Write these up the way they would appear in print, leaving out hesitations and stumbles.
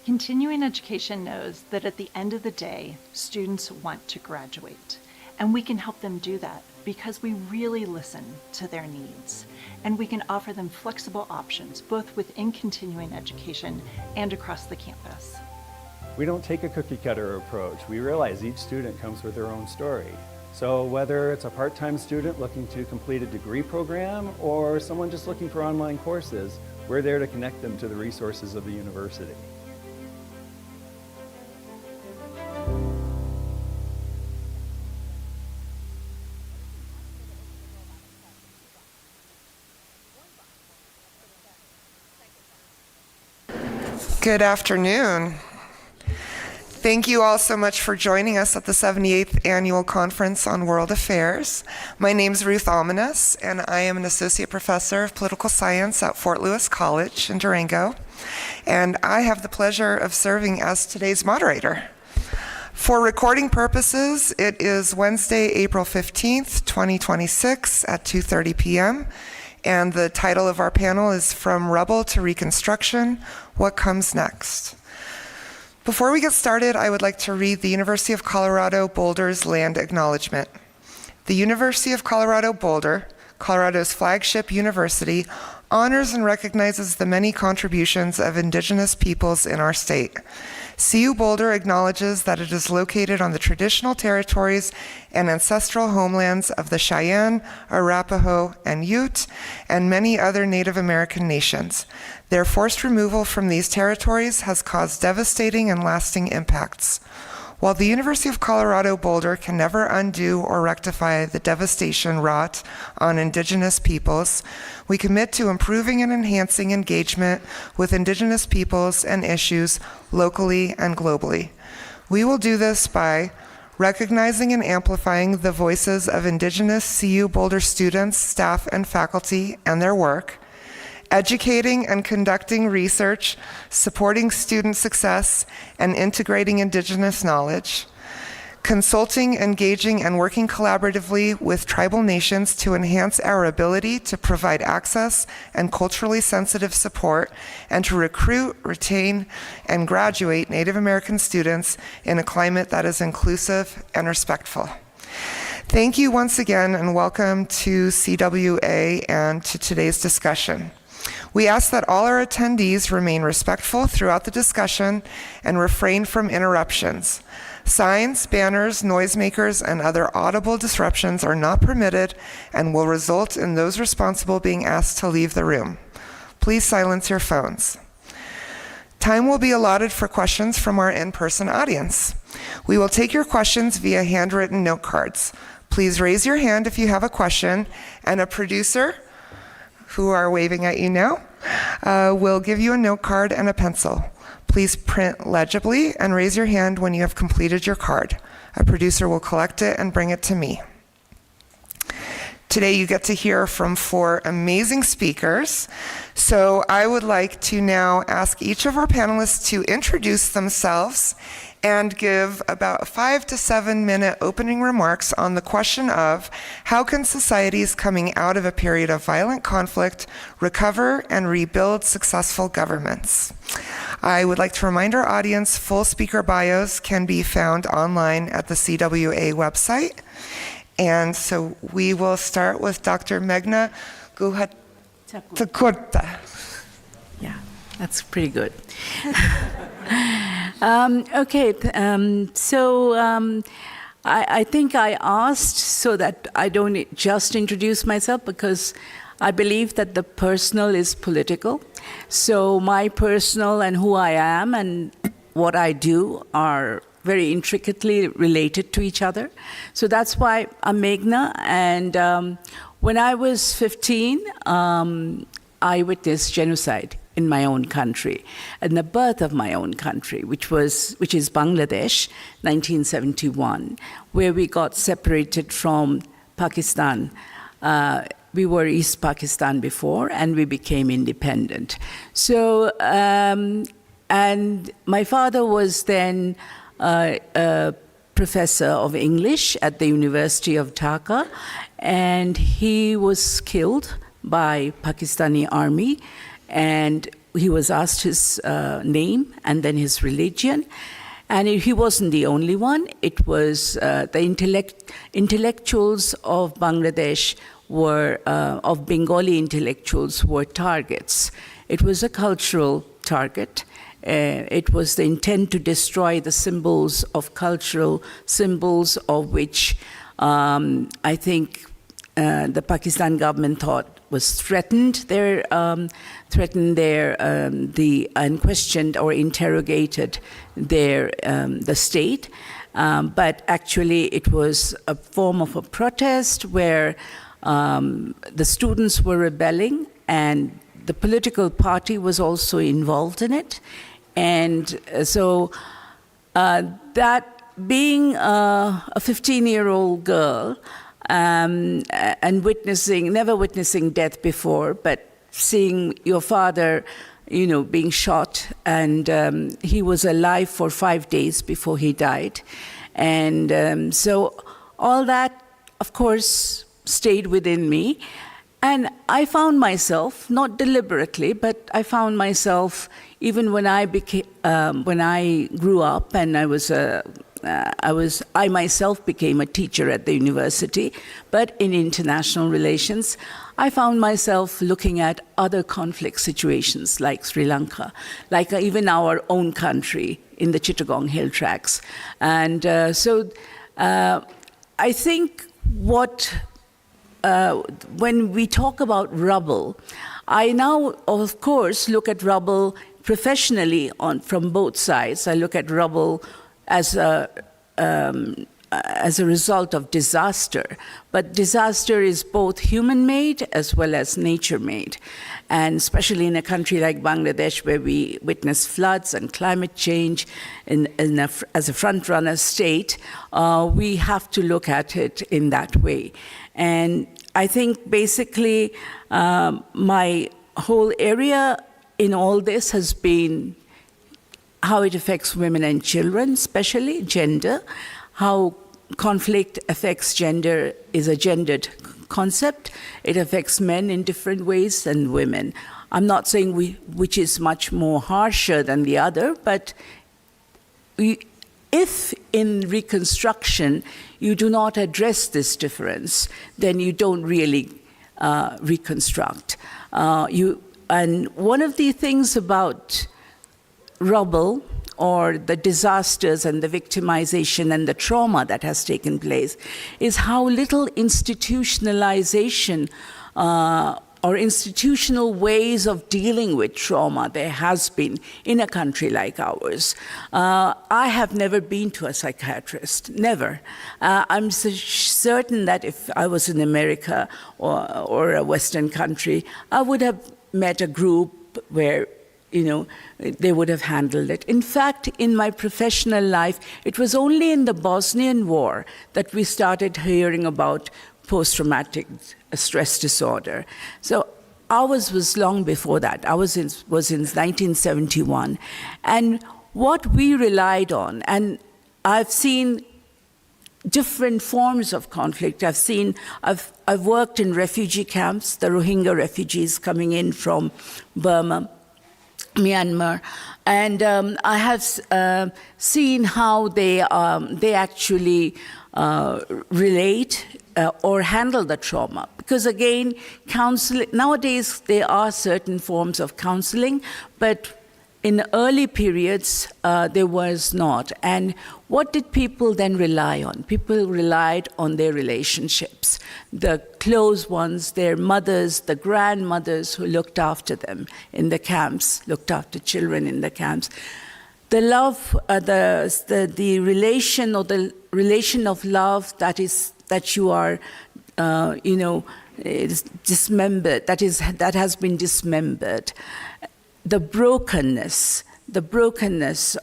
Continuing education knows that at the end of the day, students want to graduate, and we can help them do that because we really listen to their needs, and we can offer them flexible options both within continuing education and across the campus. We don't take a cookie cutter approach. We realize each student comes with their own story. So whether it's a part-time student looking to complete a degree program or someone just looking for online courses, we're there to connect them to the resources of the university. Good afternoon. Thank you all so much for joining us at the 78th Annual Conference on World Affairs. My name is Ruth Almanas, and I am an Associate Professor of Political Science at Fort Lewis College in Durango, and I have the pleasure of serving as today's moderator. For recording purposes, it is Wednesday, April 15th, 2026 at 2:30 p.m., and the title of our panel is From Rubble to Reconstruction, What Comes Next? Before we get started, I would like to read the University of Colorado Boulder's land acknowledgement. The University of Colorado Boulder, Colorado's flagship university, honors and recognizes the many contributions of Indigenous peoples in our state. CU Boulder acknowledges that it is located on the traditional territories and ancestral homelands of the Cheyenne, Arapaho, and Ute, and many other Native American nations. Their forced removal from these territories has caused devastating and lasting impacts. While the University of Colorado Boulder can never undo or rectify the devastation wrought on Indigenous peoples, we commit to improving and enhancing engagement with Indigenous peoples and issues locally and globally. We will do this by recognizing and amplifying the voices of Indigenous CU Boulder students, staff, and faculty and their work, educating and conducting research, supporting student success, and integrating Indigenous knowledge, consulting, engaging, and working collaboratively with tribal nations to enhance our ability to provide access and culturally sensitive support, and to recruit, retain, and graduate Native American students in a climate that is inclusive and respectful. Thank you once again, and welcome to CWA and to today's discussion. We ask that all our attendees remain respectful throughout the discussion and refrain from interruptions. Signs, banners, noisemakers, and other audible disruptions are not permitted and will result in those responsible being asked to leave the room. Please silence your phones. Time will be allotted for questions from our in-person audience. We will take your questions via handwritten note cards. Please raise your hand if you have a question, and a producer, who are waving at you now, will give you a note card and a pencil. Please print legibly and raise your hand when you have completed your card. A producer will collect it and bring it to me. Today you get to hear from 4 amazing speakers. So I would like to now ask each of our panelists to introduce themselves and give about 5 to 7 minute opening remarks on the question of how can societies coming out of a period of violent conflict recover and rebuild successful governments. I would like to remind our audience full speaker bios can be found online at the CWA website. And so we will start with Dr. Meghna Guhathakurta. Yeah, that's pretty good. I think I asked so that I don't just introduce myself, because I believe that the personal is political. So my personal and who I am and what I do are very intricately related to each other. So that's why I'm Meghna. And when I was 15, I witnessed genocide in my own country, and the birth of my own country, which is Bangladesh, 1971, where we got separated from Pakistan. We were East Pakistan before, and we became independent. So, and my father was then a professor of English at the University of Dhaka, and he was killed by Pakistani army and he was asked his name and then his religion. And he wasn't the only one. It was the intellectuals of Bangladesh were, of Bengali intellectuals were targets. It was a cultural target. It was the intent to destroy the symbols of cultural symbols of which I think the Pakistan government thought was threatened and questioned or interrogated the state. But actually it was a form of a protest where the students were rebelling, and the political party was also involved in it. And so that being a 15-year-old girl, and never witnessing death before, but seeing your father, being shot, and he was alive for 5 days before he died. And so all that, of course, stayed within me. And I found myself, not deliberately, but I found myself, even when I grew up, and I myself became a teacher at the university, but in international relations, I found myself looking at other conflict situations like Sri Lanka, like even our own country in the Chittagong Hill Tracts. And so I think when we talk about Rubble, I now, of course, look at Rubble professionally from both sides. I look at Rubble as a result of disaster. But disaster is both human-made as well as nature-made. And especially in a country like Bangladesh, where we witness floods and climate change as a front-runner state, we have to look at it in that way. And I think basically my whole area in all this has been how it affects women and children, especially gender, how conflict affects gender is a gendered concept. It affects men in different ways than women. I'm not saying which is much more harsher than the other, but if in Reconstruction you do not address this difference, then you don't really reconstruct. And one of the things about Rubble, or the disasters and the victimization and the trauma that has taken place, is how little institutionalization or institutional ways of dealing with trauma there has been in a country like ours. I have never been to a psychiatrist, never. I'm certain that if I was in America or a Western country, I would have met a group where they would have handled it. In fact, in my professional life, it was only in the Bosnian War that we started hearing about post-traumatic stress disorder. So ours was long before that. Ours was in 1971. And what we relied on, and I've seen different forms of conflict. I've worked in refugee camps, the Rohingya refugees coming in from Burma, Myanmar, and I have seen how they actually relate or handle the trauma. Because again, counseling, nowadays there are certain forms of counseling, but in early periods, there was not. And what did people then rely on? People relied on their relationships, the close ones, their mothers, the grandmothers who looked after them in the camps, looked after children in the camps. The love, the relation or the relation of love that you are, is dismembered, that has been dismembered. The brokenness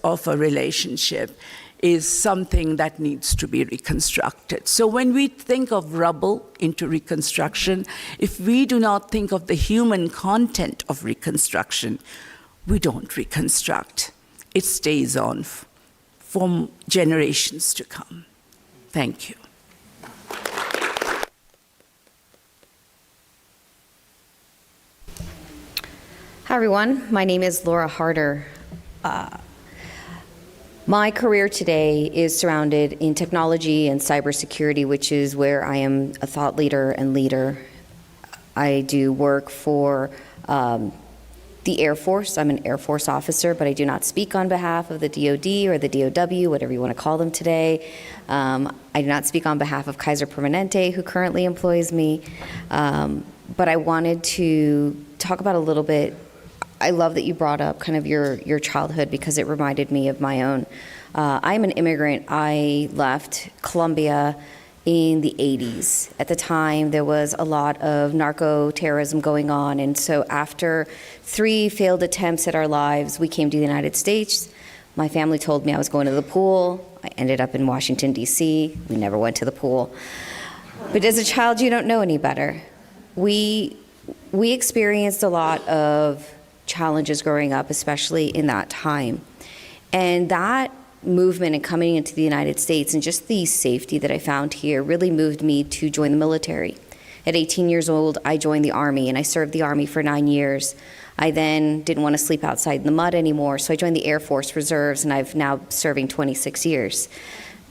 of a relationship is something that needs to be reconstructed. So when we think of Rubble into Reconstruction, if we do not think of the human content of Reconstruction, we don't reconstruct. It stays on for generations to come. Thank you. Hi, everyone. My name is Laura Harder. My career today is surrounded in technology and cybersecurity, which is where I am a thought leader and leader. I do work for the Air Force. I'm an Air Force officer, but I do not speak on behalf of the DoD or the DOW, whatever you want to call them today. I do not speak on behalf of Kaiser Permanente, who currently employs me. But I wanted to talk about a little bit. I love that you brought up kind of your childhood, because it reminded me of my own. I'm an immigrant. I left Colombia in the 80s. At the time, there was a lot of narco-terrorism going on, and so after 3 failed attempts at our lives, we came to the United States. My family told me I was going to the pool. I ended up in Washington, D.C. We never went to the pool. But as a child, you don't know any better. We experienced a lot of challenges growing up, especially in that time. And that movement and coming into the United States and just the safety that I found here really moved me to join the military. At 18 years old, I joined the Army, and I served the Army for 9 years. I then didn't want to sleep outside in the mud anymore, so I joined the Air Force Reserves, and I've now serving 26 years.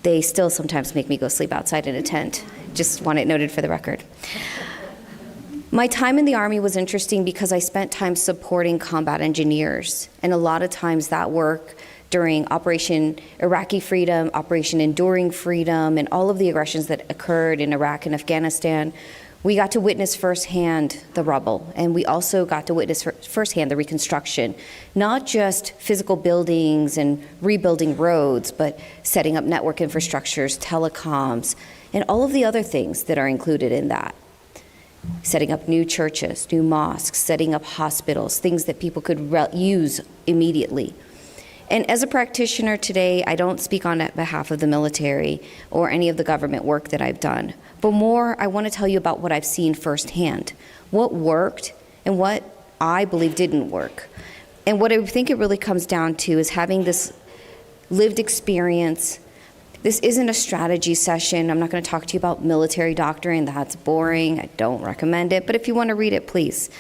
They still sometimes make me go sleep outside in a tent. Just want it noted for the record. My time in the Army was interesting because I spent time supporting combat engineers, and a lot of times that work during Operation Iraqi Freedom, Operation Enduring Freedom, and all of the aggressions that occurred in Iraq and Afghanistan, we got to witness firsthand the rubble, and we also got to witness firsthand the reconstruction, not just physical buildings and rebuilding roads, but setting up network infrastructures, telecoms, and all of the other things that are included in that. Setting up new churches, new mosques, setting up hospitals, things that people could use immediately. And as a practitioner today, I don't speak on behalf of the military or any of the government work that I've done, but more, I want to tell you about what I've seen firsthand, what worked and what I believe didn't work. And what I think it really comes down to is having this lived experience. This isn't a strategy session. I'm not going to talk to you about military doctrine. That's boring. I don't recommend it. But if you want to read it, please.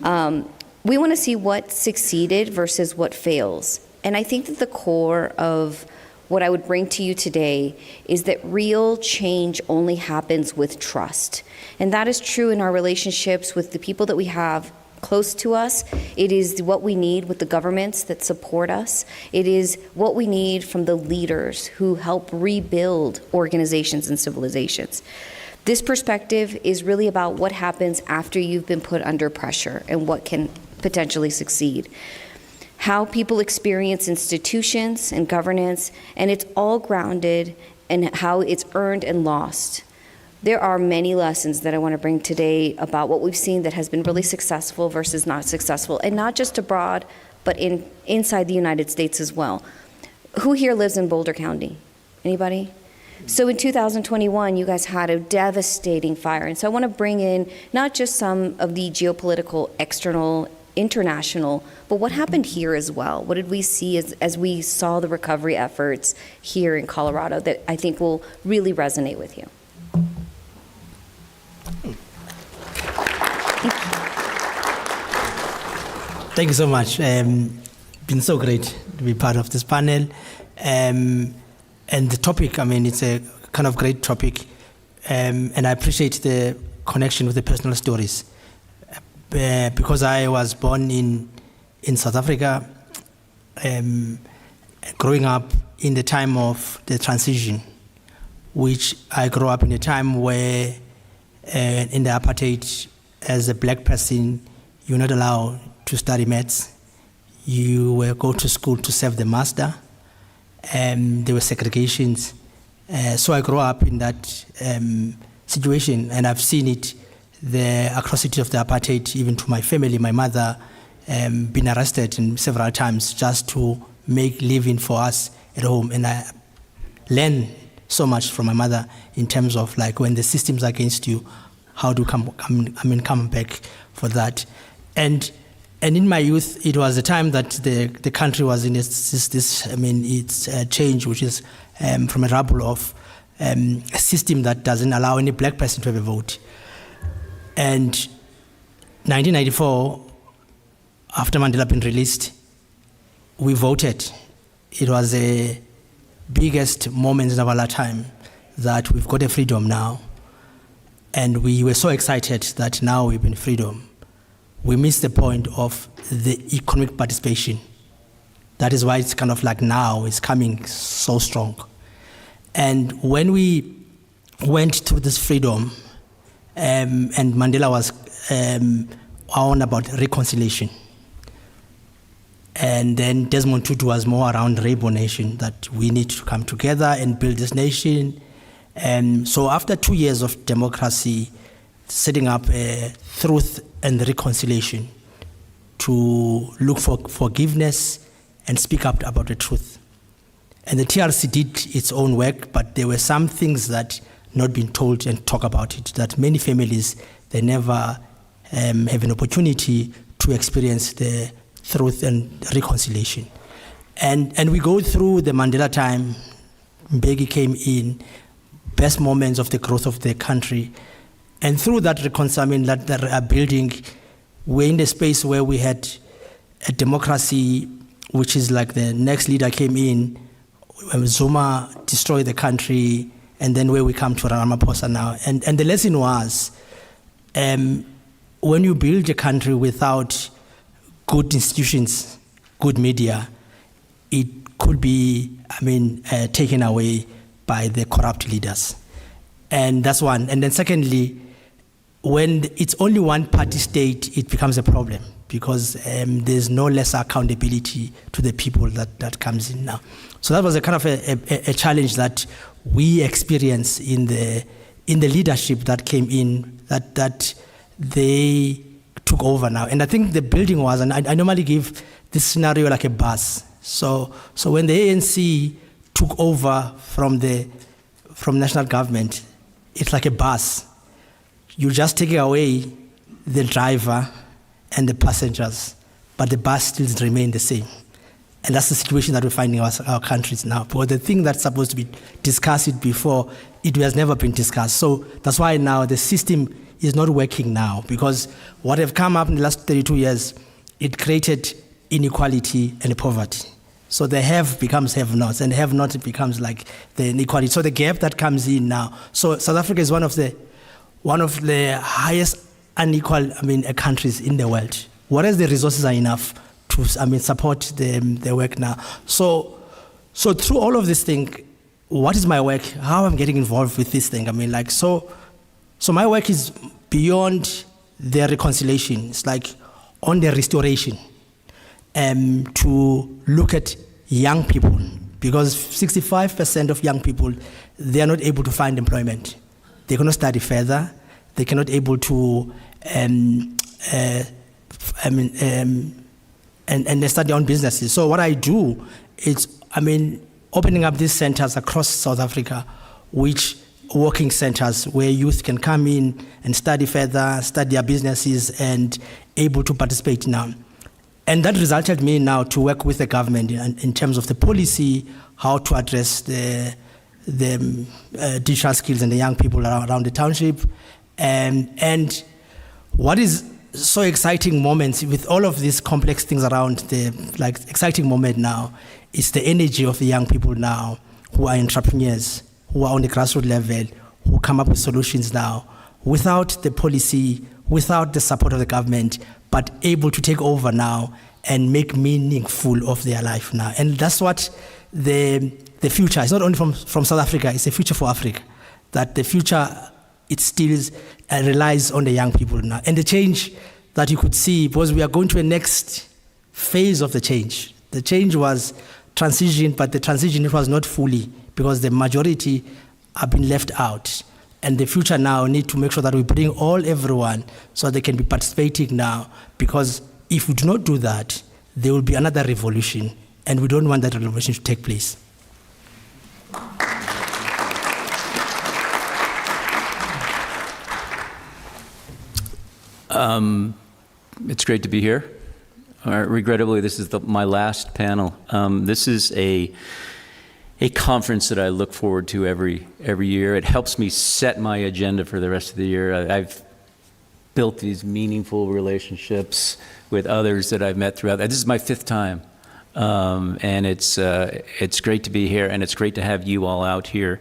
We want to see what succeeded versus what fails. And I think that the core of what I would bring to you today is that real change only happens with trust. And that is true in our relationships with the people that we have close to us. It is what we need with the governments that support us. It is what we need from the leaders who help rebuild organizations and civilizations. This perspective is really about what happens after you've been put under pressure and what can potentially succeed. How people experience institutions and governance, and it's all grounded in how it's earned and lost. There are many lessons that I want to bring today about what we've seen that has been really successful versus not successful, and not just abroad, but inside the United States as well. Who here lives in Boulder County? Anybody? So in 2021, you guys had a devastating fire, and so I want to bring in not just some of the geopolitical, external, international, but what happened here as well? What did we see as we saw the recovery efforts here in Colorado that I think will really resonate with you? Thank you so much. Been so great to be part of this panel. And the topic, I mean, it's a kind of great topic. And I appreciate the connection with the personal stories. Because I was born in South Africa, growing up in the time of the transition, which I grew up in a time where in the apartheid, as a black person, you're not allowed to study maths. You will go to school to serve the master. There were segregations. So I grew up in that situation, and I've seen it, the atrocity of the apartheid, even to my family. My mother been arrested several times just to make living for us at home. And I learned so much from my mother in terms of like when the system's against you, how to come back for that. And in my youth, it was a time that the country was in its change, which is from a rubble of a system that doesn't allow any black person to have a vote. And 1994, after Mandela been released, we voted. It was the biggest moment in our lifetime that we've got a freedom now. And we were so excited that now we've been freedom. We missed the point of the economic participation. That is why it's kind of like now it's coming so strong. And when we went through this freedom, and Mandela was on about reconciliation. And then Desmond Tutu was more around Rainbow Nation, that we need to come together and build this nation. And so after 2 years of democracy, setting up truth and reconciliation to look for forgiveness and speak up about the truth. And the TRC did its own work, but there were some things that not been told and talk about it, that many families, they never have an opportunity to experience the truth and reconciliation. And we go through the Mandela time. Mbeki came in, best moments of the growth of the country. And through that reconciliation, that building, we're in the space where we had a democracy, which is like the next leader came in, Zuma destroyed the country, and then where we come to Ramaphosa now. And the lesson was, when you build a country without good institutions, good media, it could be, taken away by the corrupt leaders. And that's one. And then secondly, when it's only one party state, it becomes a problem, because there's no less accountability to the people that comes in now. So that was a kind of a challenge that we experienced in the leadership that came in, that they took over now. And I think the building was, and I normally give this scenario like a bus. So when the ANC took over from national government, it's like a bus. You just take away the driver and the passengers, but the bus still remain the same. And that's the situation that we find in our countries now. But the thing that's supposed to be discussed before, it has never been discussed. So that's why now the system is not working now, because what have come up in the last 32 years, it created inequality and poverty. So the have becomes have-nots, and have-not becomes like the inequality. So the gap that comes in now. So South Africa is one of the highest unequal countries in the world. Whereas the resources are enough to support the work now. So through all of this thing, what is my work? How I'm getting involved with this thing? So my work is beyond the reconciliation. It's like on the restoration, to look at young people, because 65% of young people, they are not able to find employment. They cannot study further. They cannot able to and they start their own businesses. So what I do is, opening up these centers across South Africa, which working centers where youth can come in and study further, start their businesses, and able to participate now. And that resulted me now to work with the government in terms of the policy, how to address the digital skills and the young people around the township. And what is so exciting moments with all of these complex things around the exciting moment now is the energy of the young people now who are entrepreneurs, who are on the grassroots level, who come up with solutions now without the policy, without the support of the government, but able to take over now and make meaningful of their life now. And that's what the future is, not only from South Africa, it's a future for Africa, that the future, it still relies on the young people now. And the change that you could see, because we are going to a next phase of the change. The change was transition, but the transition, it was not fully, because the majority have been left out. And the future now need to make sure that we bring everyone so they can be participating now, because if we do not do that, there will be another revolution, and we don't want that revolution to take place. It's great to be here. Regrettably, this is my last panel. This is a conference that I look forward to every year. It helps me set my agenda for the rest of the year. built these meaningful relationships with others that I've met throughout. This is my 5th time, and it's great to be here, and it's great to have you all out here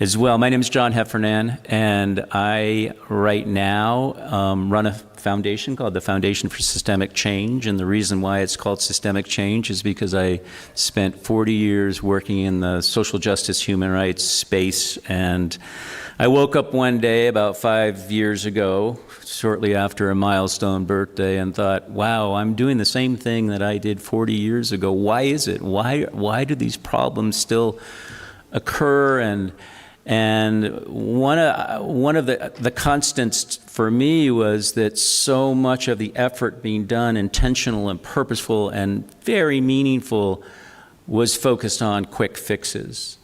as well. My name is John Heffernan, and I right now run a foundation called the Foundation for Systemic Change, and the reason why it's called Systemic Change is because I spent 40 years working in the social justice, human rights space, and I woke up one day about 5 years ago, shortly after a milestone birthday, and thought, wow, I'm doing the same thing that I did 40 years ago. Why is it? Why do these problems still occur? And one of the constants for me was that so much of the effort being done, intentional and purposeful and very meaningful, was focused on quick fixes.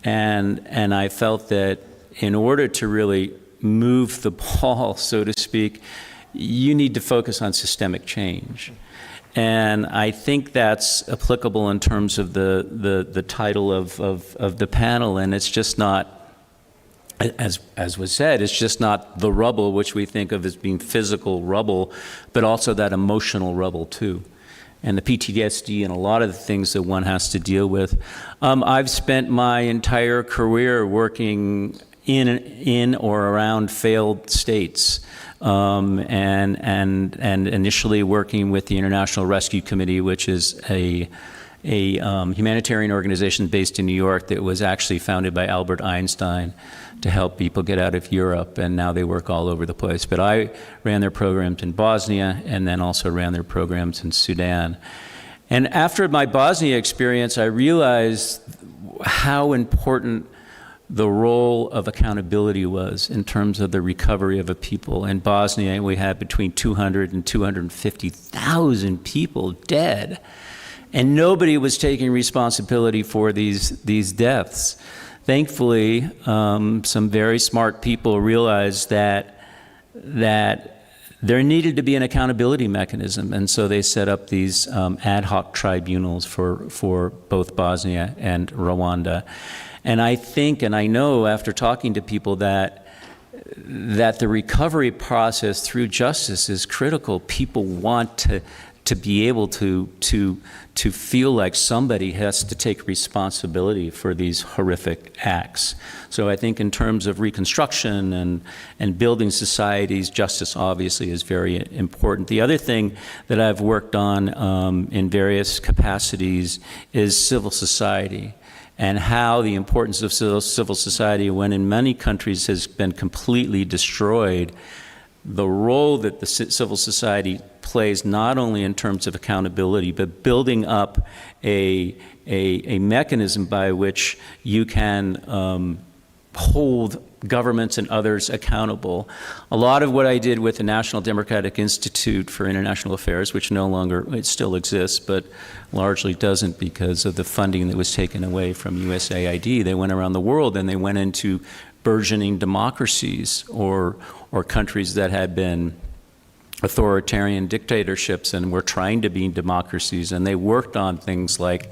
And I felt that in order to really move the ball, so to speak, you need to focus on systemic change. And I think that's applicable in terms of the title of the panel, and it's just not, as was said, it's just not the rubble, which we think of as being physical rubble, but also that emotional rubble too, and the PTSD and a lot of the things that one has to deal with. I've spent my entire career working in or around failed states, and initially working with the International Rescue Committee, which is a humanitarian organization based in New York that was actually founded by Albert Einstein to help people get out of Europe, and now they work all over the place. But I ran their programs in Bosnia and then also ran their programs in Sudan. And after my Bosnia experience, I realized how important the role of accountability was in terms of the recovery of a people. In Bosnia, we had between 200 and 250,000 people dead, and nobody was taking responsibility for these deaths. Thankfully, some very smart people realized that there needed to be an accountability mechanism, and so they set up these ad hoc tribunals for both Bosnia and Rwanda. And I think, and I know after talking to people, that the recovery process through justice is critical. People want to be able to feel like somebody has to take responsibility for these horrific acts. So I think in terms of reconstruction and building societies, justice obviously is very important. The other thing that I've worked on in various capacities is civil society, and how the importance of civil society, when in many countries has been completely destroyed, the role that the civil society plays, not only in terms of accountability, but building up a mechanism by which you can hold governments and others accountable. A lot of what I did with the National Democratic Institute for International Affairs, which no longer, it still exists, but largely doesn't because of the funding that was taken away from USAID. They went around the world and they went into burgeoning democracies or countries that had been authoritarian dictatorships and were trying to be democracies, and they worked on things like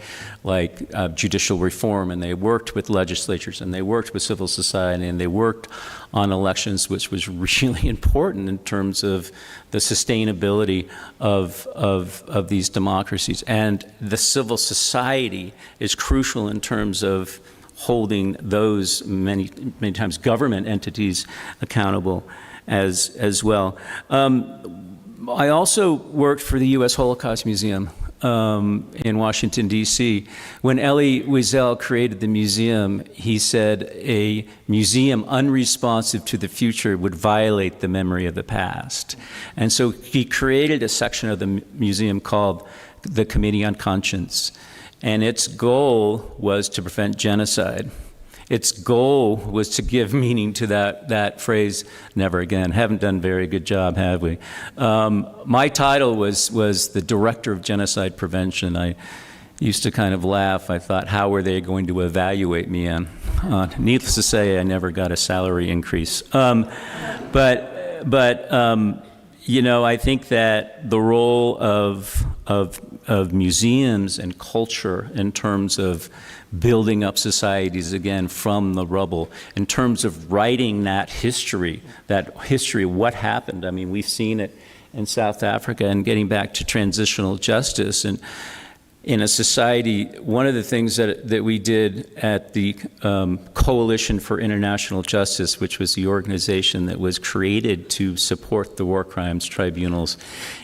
judicial reform, and they worked with legislatures, and they worked with civil society, and they worked on elections, which was really important in terms of the sustainability of these democracies. And the civil society is crucial in terms of holding those many times government entities accountable as well. I also worked for the U.S. Holocaust Museum in Washington, D.C. When Elie Wiesel created the museum, he said a museum unresponsive to the future would violate the memory of the past. And so he created a section of the museum called the Committee on Conscience. And its goal was to prevent genocide. Its goal was to give meaning to that phrase, never again. Haven't done a very good job, have we? My title was the Director of Genocide Prevention. I used to kind of laugh. I thought, how were they going to evaluate me? And needless to say, I never got a salary increase. you know, I think that the role of museums and culture in terms of building up societies again from the rubble, in terms of writing that history, what happened. I mean, we've seen it in South Africa, and getting back to transitional justice. And in a society, one of the things that we did at the Coalition for International Justice, which was the organization that was created to support the war crimes tribunals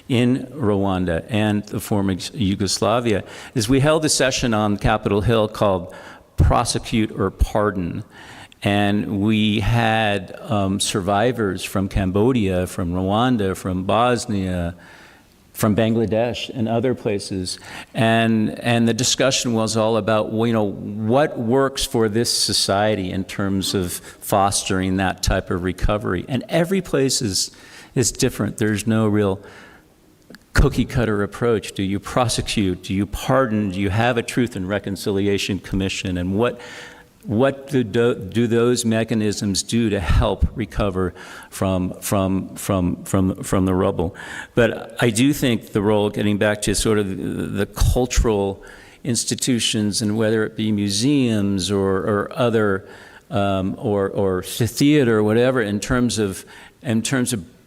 in Rwanda and the former Yugoslavia, is we held a session on Capitol Hill called Prosecute or Pardon. And we had survivors from Cambodia, from Rwanda, from Bosnia, from Bangladesh and other places. And the discussion was all about, you know, what works for this society in terms of fostering that type of recovery. And every place is different. There's no real cookie cutter approach. Do you prosecute? Do you pardon? Do you have a Truth and Reconciliation Commission? And what do those mechanisms do to help recover from the rubble? But I do think the role, getting back to sort of the cultural institutions, and whether it be museums or other or theater or whatever, in terms of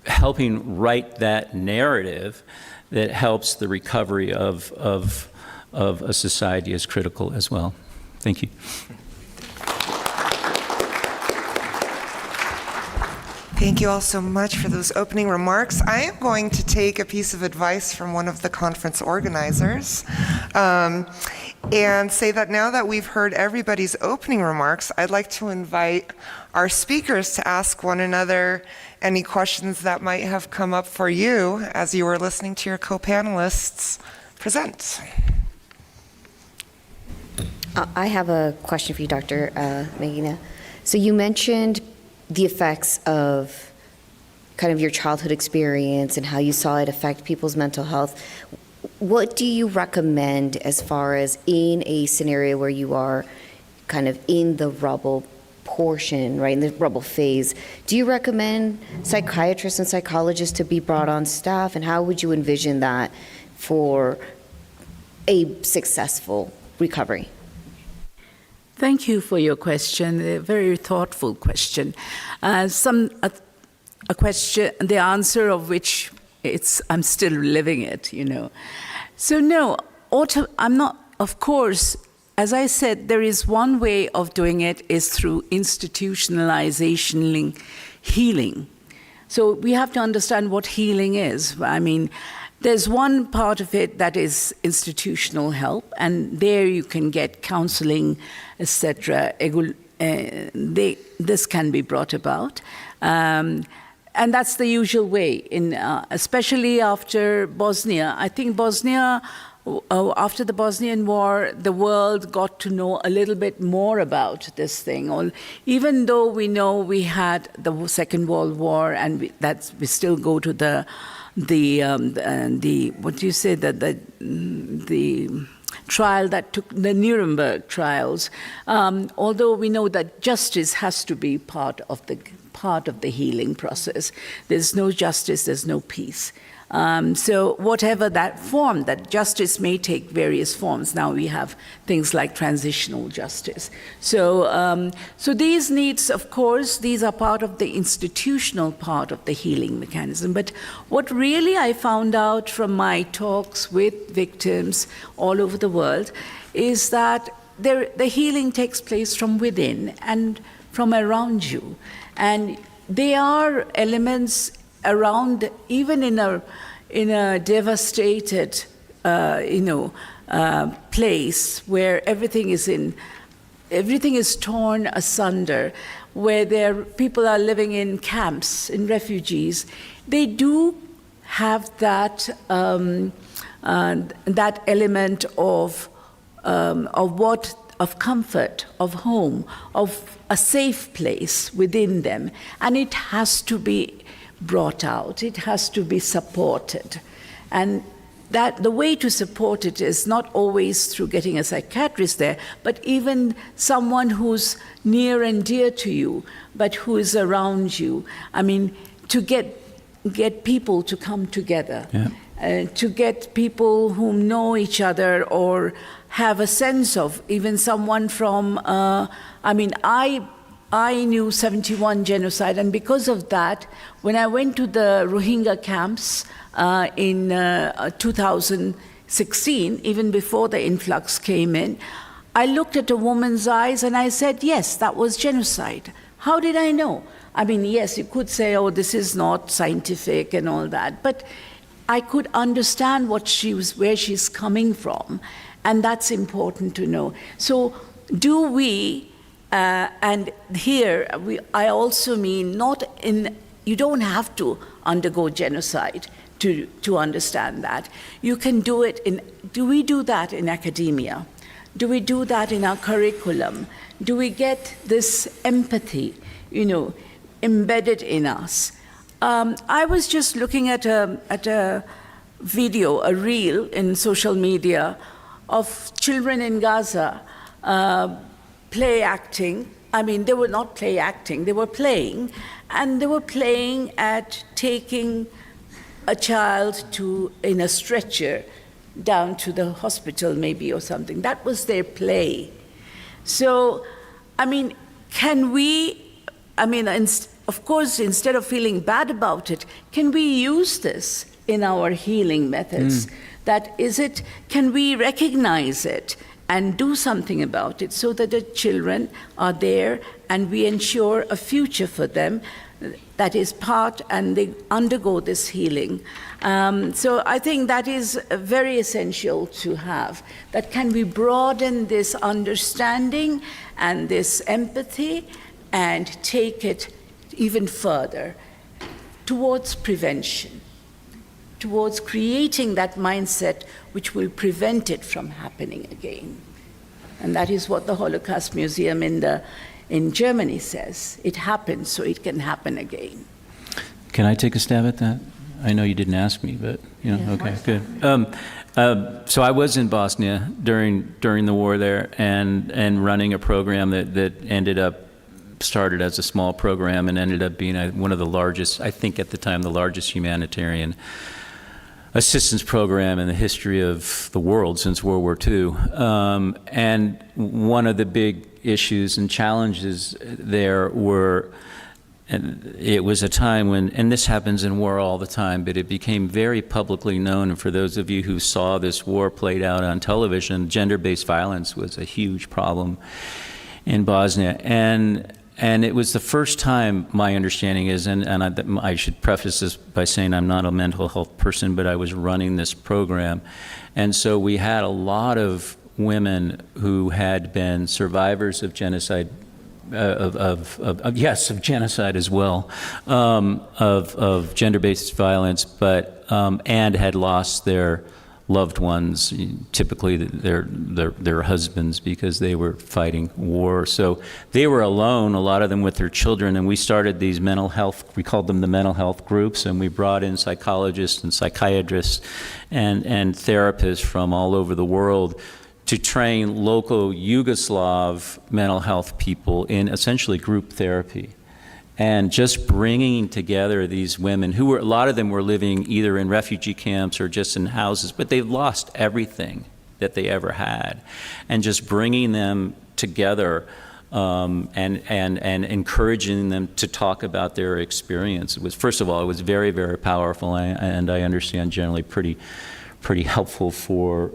helping write that narrative that helps the recovery of a society, is critical as well. Thank you. Thank you all so much for those opening remarks. I am going to take a piece of advice from one of the conference organizers and say that now that we've heard everybody's opening remarks, I'd like to invite our speakers to ask one another any questions that might have come up for you as you were listening to your co-panelists present. I have a question for you, Dr. Magina. So you mentioned the effects of kind of your childhood experience and how you saw it affect people's mental health. What do you recommend as far as in a scenario where you are kind of in the rubble portion, right, in the rubble phase? Do you recommend psychiatrists and psychologists to be brought on staff, and how would you envision that for a successful recovery? Thank you for your question, a very thoughtful question. A question, the answer of which I'm still living it, you know. So no, I'm not, of course, as I said, there is one way of doing it is through institutionalization healing. So we have to understand what healing is. I mean, there's one part of it that is institutional help, and there you can get counseling, etc. This can be brought about. And that's the usual way, especially after Bosnia. I think Bosnia, after the Bosnian War, the world got to know a little bit more about this thing. Even though we know we had the Second World War, and we still go to the what do you say, the trial that took the Nuremberg trials. Although we know that justice has to be part of the healing process. There's no justice, there's no peace. So whatever that form, that justice may take various forms. Now we have things like transitional justice. So these needs, of course, these are part of the institutional part of the healing mechanism. But what really I found out from my talks with victims all over the world is that the healing takes place from within and from around you. And there are elements around, even in a devastated, place where everything is torn asunder, where people are living in camps, in refugees. They do have that element of comfort, of home, of a safe place within them, and it has to be brought out. It has to be supported, and that the way to support it is not always through getting a psychiatrist there, but even someone who's near and dear to you, but who is around you. I mean, to get get people to come together, Yeah. to get people who know each other or have a sense of even someone from, I knew 71 genocide, and because of that, when I went to the Rohingya camps in 2016, even before the influx came in, I looked at a woman's eyes and I said, yes, that was genocide. How did I know? I mean, yes, you could say, oh, this is not scientific and all that, but I could understand where she's coming from, and that's important to know. So do we, and here I also mean you don't have to undergo genocide to understand that. You can do it do we do that in academia? Do we do that in our curriculum? Do we get this empathy, embedded in us? I was just looking at a video, a reel in social media of children in Gaza play acting. I mean, they were not play acting, they were playing, and they were playing at taking a child in a stretcher down to the hospital maybe or something. That was their play. So, I mean, of course, instead of feeling bad about it, can we use this in our healing methods? Can we recognize it and do something about it so that the children are there and we ensure a future for them that is and they undergo this healing. So I think that is very essential to have. That can we broaden this understanding and this empathy and take it even further towards prevention, towards creating that mindset which will prevent it from happening again. And that is what the Holocaust Museum in Germany says. It happened so it can happen again. Can I take a stab at that? I know you didn't ask me, but okay, good. So I was in Bosnia during the war there, and running a program that started as a small program and ended up being one of the largest, I think at the time, the largest humanitarian assistance program in the history of the world since World War II. And one of the big issues and challenges there were, and it was a time when, and this happens in war all the time, but it became very publicly known, and for those of you who saw this war played out on television, gender-based violence was a huge problem in Bosnia. And it was the first time, my understanding is, and I should preface this by saying I'm not a mental health person, but I was running this program. And so we had a lot of women who had been survivors of genocide, of genocide as well, of gender-based violence, but and had lost their loved ones, typically their husbands, because they were fighting war. So they were alone, a lot of them with their children, and we started these mental health, we called them the mental health groups, and we brought in psychologists and psychiatrists and therapists from all over the world to train local Yugoslav mental health people in essentially group therapy. And just bringing together these women who a lot of them were living either in refugee camps or just in houses, but they lost everything that they ever had. And just bringing them together and encouraging them to talk about their experience. First of all, it was very, very powerful, and I understand generally pretty helpful for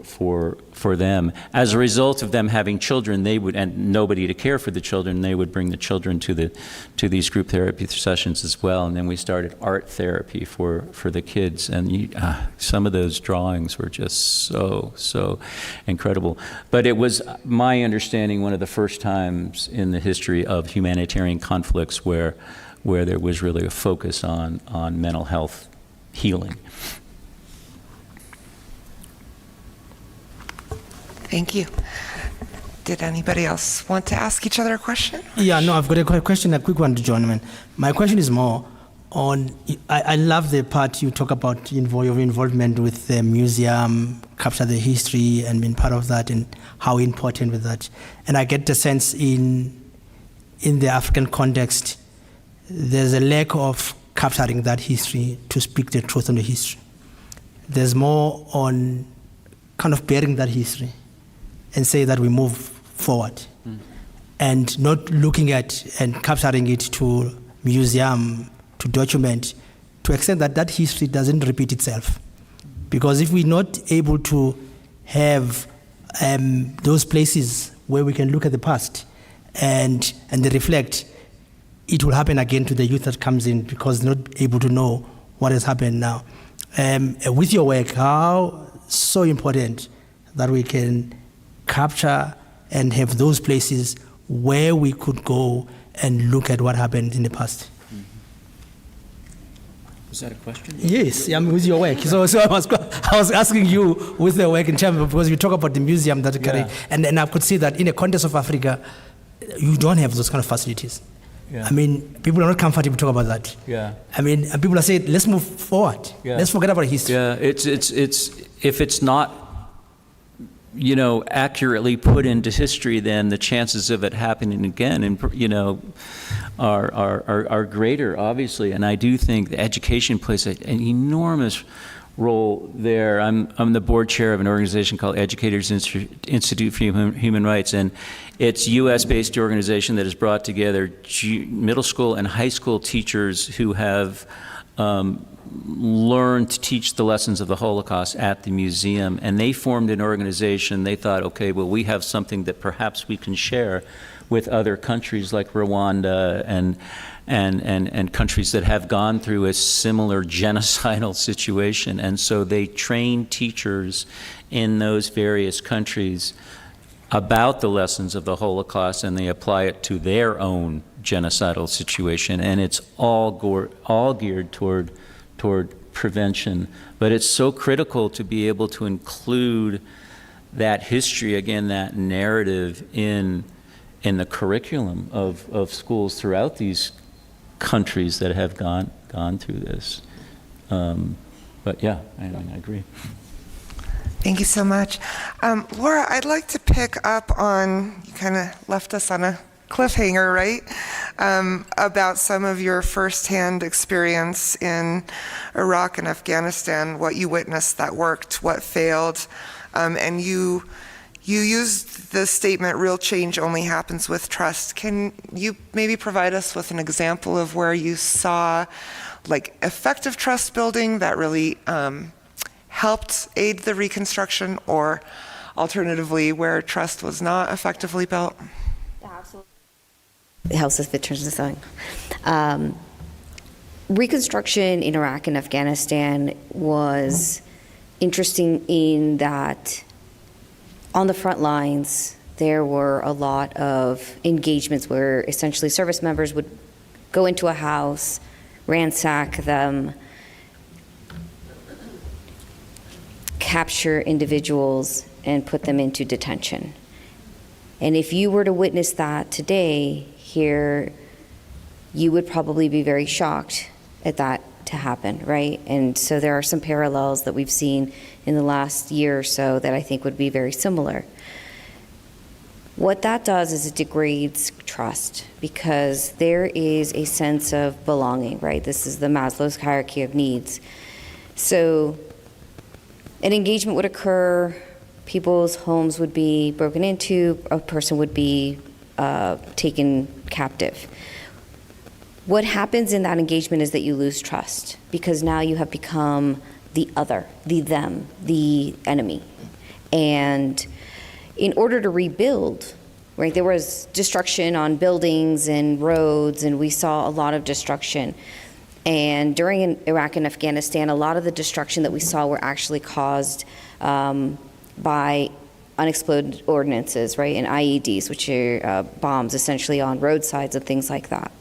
them. As a result of them having children, they would, and nobody to care for the children, they would bring the children to these group therapy sessions as well. And then we started art therapy for the kids, and some of those drawings were just so incredible. But it was my understanding one of the first times in the history of humanitarian conflicts where there was really a focus on mental health healing. Thank you. Did anybody else want to ask each other a question? Yeah, no, I've got a question, a quick one to John. My question is more on, I love the part you talk about your involvement with the museum, capture the history and being part of that and how important with that. And I get the sense in the African context, there's a lack of capturing that history to speak the truth on the history. There's more on kind of bearing that history and say that we move forward and not looking at and capturing it to museum, to document, to extent that that history doesn't repeat itself. Because if we're not able to have those places where we can look at the past and they reflect, it will happen again to the youth that comes in because they're not able to know what has happened now. With your work, how so important that we can capture and have those places where we could go and look at what happened in the past. Was that a question? Yes, with your work. So I was asking you with the work in terms of, because you talk about the museum that carry, and I could see that in the context of Africa, you don't have those kind of facilities. Yeah. I mean, people are not comfortable to talk about that. Yeah. I mean, and people are saying, let's move forward. Yeah. Let's forget about history. Yeah, it's if it's not, accurately put into history, then the chances of it happening again, and are greater, obviously. And I do think the education plays an enormous role there. I'm the board chair of an organization called Educators Institute for Human Rights, and it's a U.S.-based organization that has brought together middle school and high school teachers who have learned to teach the lessons of the Holocaust at the museum. And they formed an organization. They thought, okay, well, we have something that perhaps we can share with other countries like Rwanda and countries that have gone through a similar genocidal situation. And so they train teachers in those various countries about the lessons of the Holocaust, and they apply it to their own genocidal situation. And it's all geared toward prevention. But it's so critical to be able to include that history, again, that narrative in the curriculum of schools throughout these countries that have gone through this. But yeah, I agree. Thank you so much. Laura, I'd like to pick up on, you kind of left us on a cliffhanger, right? About some of your firsthand experience in Iraq and Afghanistan, what you witnessed that worked, what failed, and you used the statement, real change only happens with trust. Can you maybe provide us with an example of where you saw like effective trust building that really helped aid the reconstruction, or alternatively where trust was not effectively built? It helps us if it turns the sun. Reconstruction in Iraq and Afghanistan was interesting in that on the front lines, there were a lot of engagements where essentially service members would go into a house, ransack them, capture individuals, and put them into detention. And if you were to witness that today here, you would probably be very shocked at that to happen, right? And so there are some parallels that we've seen in the last year or so that I think would be very similar. What that does is it degrades trust, because there is a sense of belonging, right? This is the Maslow's hierarchy of needs. So an engagement would occur, people's homes would be broken into, a person would be taken captive. What happens in that engagement is that you lose trust, because now you have become the other, the them, the enemy. And in order to rebuild, right, there was destruction on buildings and roads, and we saw a lot of destruction. And during Iraq and Afghanistan, a lot of the destruction that we saw were actually caused by unexploded ordnances, right, and IEDs, which are bombs essentially on roadsides and things like that.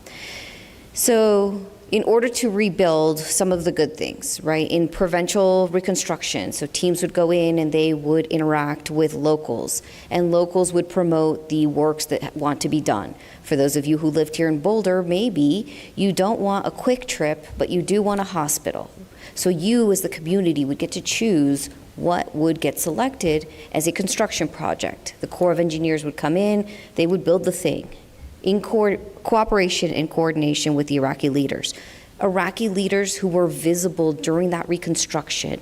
So in order to rebuild some of the good things, right, in provincial reconstruction, so teams would go in and they would interact with locals, and locals would promote the works that want to be done. For those of you who lived here in Boulder, maybe you don't want a quick trip, but you do want a hospital. So you as the community would get to choose what would get selected as a construction project. The Corps of Engineers would come in, they would build the thing in cooperation and coordination with the Iraqi leaders. Iraqi leaders who were visible during that reconstruction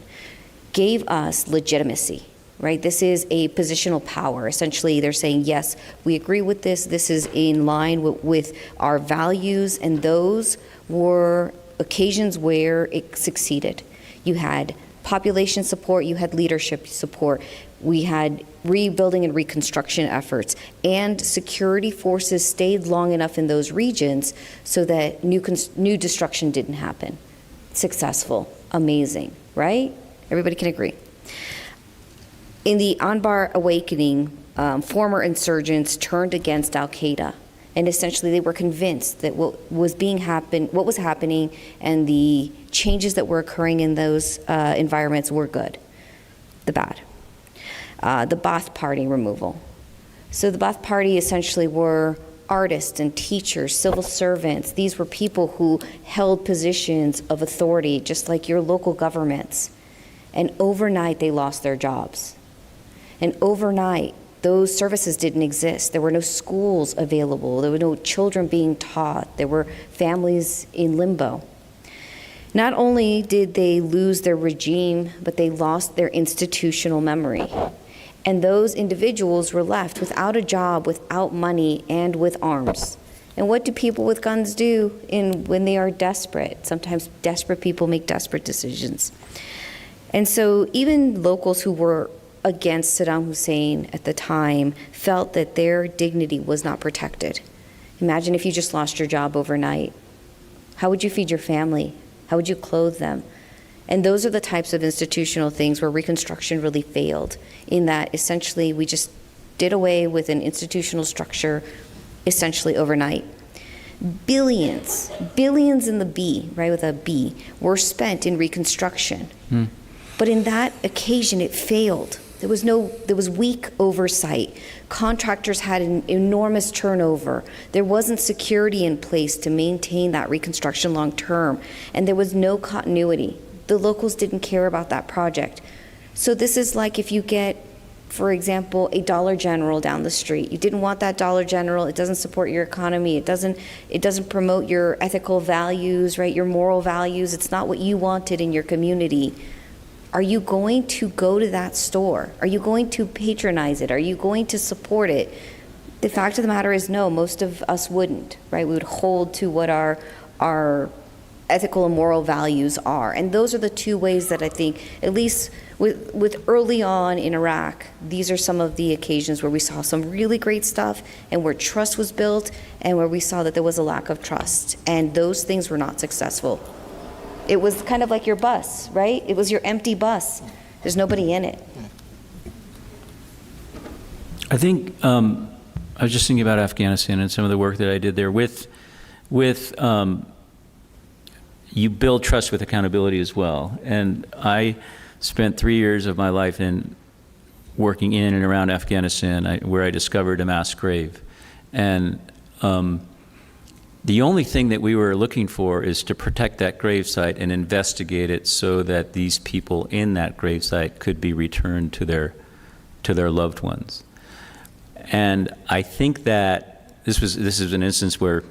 gave us legitimacy, right? This is a positional power. Essentially, they're saying, yes, we agree with this. This is in line with our values, and those were occasions where it succeeded. You had population support, you had leadership support, we had rebuilding and reconstruction efforts, and security forces stayed long enough in those regions so that new destruction didn't happen. Successful, amazing, right? Everybody can agree. In the Anbar awakening, former insurgents turned against al-Qaeda, and essentially they were convinced that what was happening and the changes that were occurring in those environments were good. The bad. The Ba'ath Party removal. So the Ba'ath Party essentially were artists and teachers, civil servants. These were people who held positions of authority, just like your local governments. And overnight, they lost their jobs. And overnight, those services didn't exist. There were no schools available. There were no children being taught. There were families in limbo. Not only did they lose their regime, but they lost their institutional memory. And those individuals were left without a job, without money, and with arms. And what do people with guns do when they are desperate? Sometimes desperate people make desperate decisions. And so even locals who were against Saddam Hussein at the time felt that their dignity was not protected. Imagine if you just lost your job overnight. How would you feed your family? How would you clothe them? And those are the types of institutional things where Reconstruction really failed, in that essentially we just did away with an institutional structure essentially overnight. Billions in the B, right, with a B, were spent in Reconstruction. But in that occasion, it failed. There was weak oversight. Contractors had an enormous turnover. There wasn't security in place to maintain that reconstruction long term, and there was no continuity. The locals didn't care about that project. So this is like if you get, for example, a Dollar General down the street. You didn't want that Dollar General. It doesn't support your economy. It doesn't promote your ethical values, right? Your moral values. It's not what you wanted in your community. Are you going to go to that store? Are you going to patronize it? Are you going to support it? The fact of the matter is no, most of us wouldn't, right? We would hold to what our ethical and moral values are. And those are the two ways that I think, at least with early on in Iraq, these are some of the occasions where we saw some really great stuff and where trust was built and where we saw that there was a lack of trust. And those things were not successful. It was kind of like your bus, right? It was your empty bus. There's nobody in it. I think I was just thinking about Afghanistan and some of the work that I did there with you build trust with accountability as well. And I spent 3 years of my life working in and around Afghanistan, where I discovered a mass grave. And the only thing that we were looking for is to protect that gravesite and investigate it so that these people in that gravesite could be returned to their loved ones. And I think that this is an instance where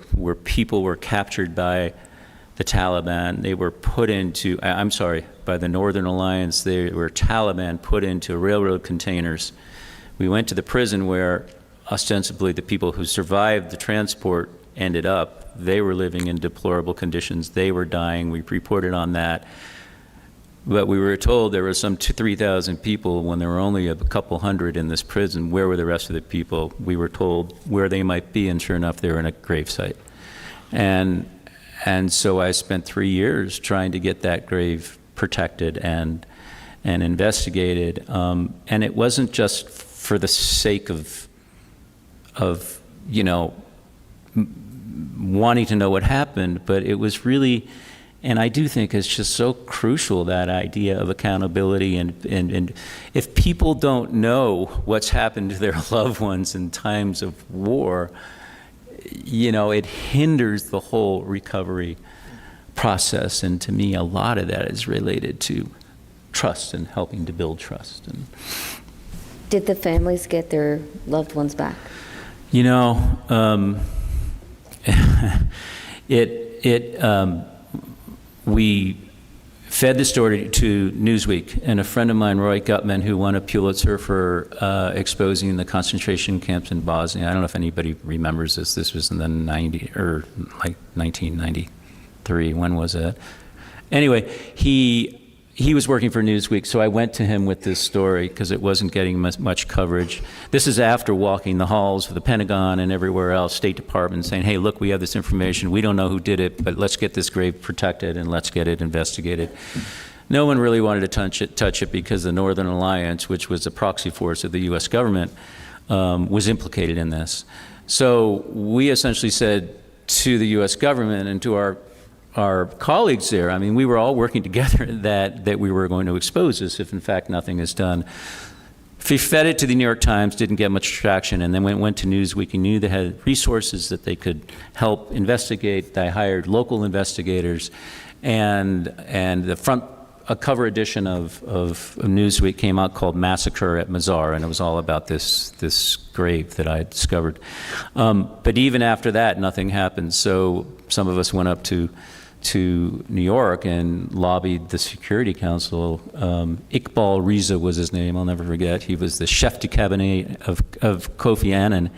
people were captured by the Taliban. They were put into, by the Northern Alliance. They were Taliban put into railroad containers. We went to the prison where ostensibly the people who survived the transport ended up. They were living in deplorable conditions. They were dying. We reported on that. But we were told there were some 3,000 people when there were only a couple hundred in this prison. Where were the rest of the people? We were told where they might be, and sure enough, they were in a gravesite. And so I spent 3 years trying to get that grave protected and investigated. And it wasn't just for the sake of wanting to know what happened, but it was really, and I do think it's just so crucial, that idea of accountability. And if people don't know what's happened to their loved ones in times of war, it hinders the whole recovery process. And to me, a lot of that is related to trust and helping to build trust. And did the families get their loved ones back? we fed the story to Newsweek, and a friend of mine, Roy Gutman, who won a Pulitzer for exposing the concentration camps in Bosnia. I don't know if anybody remembers this. This was in the 1993. When was it? Anyway, he was working for Newsweek, so I went to him with this story because it wasn't getting much coverage. This is after walking the halls of the Pentagon and everywhere else, State Department, saying, hey, look, we have this information. We don't know who did it, but let's get this grave protected and let's get it investigated. No one really wanted to touch it because the Northern Alliance, which was a proxy force of the U.S. government, was implicated in this. So we essentially said to the U.S. government and to our colleagues there, I mean, we were all working together that we were going to expose this if, in fact, nothing is done. We fed it to the New York Times, didn't get much traction, and then when it went to Newsweek, and knew they had resources that they could help investigate. They hired local investigators, and a cover edition of Newsweek came out called Massacre at Mazar, and it was all about this grave that I had discovered. But even after that, nothing happened. So some of us went up to New York and lobbied the Security Council. Iqbal Riza was his name, I'll never forget. He was the chef de cabinet of Kofi Annan.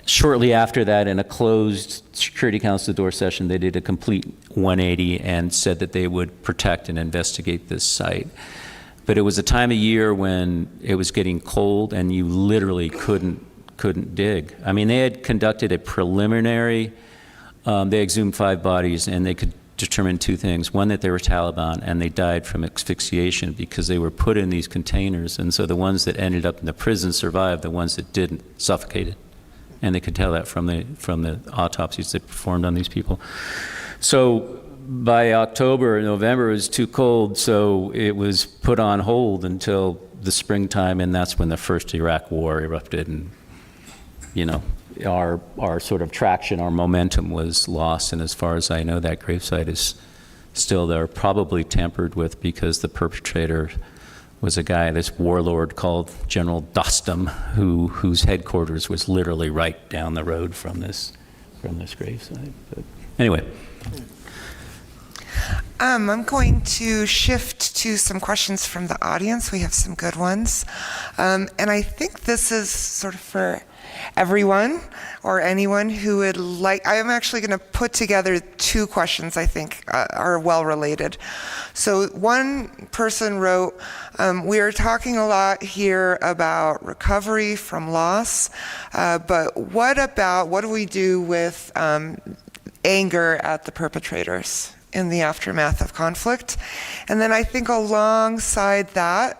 Shortly after that, in a closed Security Council door session, they did a complete 180 and said that they would protect and investigate this site. But it was a time of year when it was getting cold and you literally couldn't dig. I mean, they had conducted a preliminary, they exhumed 5 bodies and they could determine 2 things. One, that they were Taliban and they died from asphyxiation because they were put in these containers. And so the ones that ended up in the prison survived, the ones that didn't suffocated. And they could tell that from the autopsies they performed on these people. So by October or November, it was too cold, so it was put on hold until the springtime, and that's when the first Iraq War erupted, and our sort of traction, our momentum was lost. And as far as I know, that gravesite is still there, probably tampered with because the perpetrator was a guy, this warlord called General Dostum, whose headquarters was literally right down the road from this gravesite. But anyway. I'm going to shift to some questions from the audience. We have some good ones. And I think this is sort of for everyone or anyone who would like. I'm actually going to put together 2 questions I think are well related. So one person wrote, we are talking a lot here about recovery from loss, but what do we do with anger at the perpetrators in the aftermath of conflict? And then I think alongside that,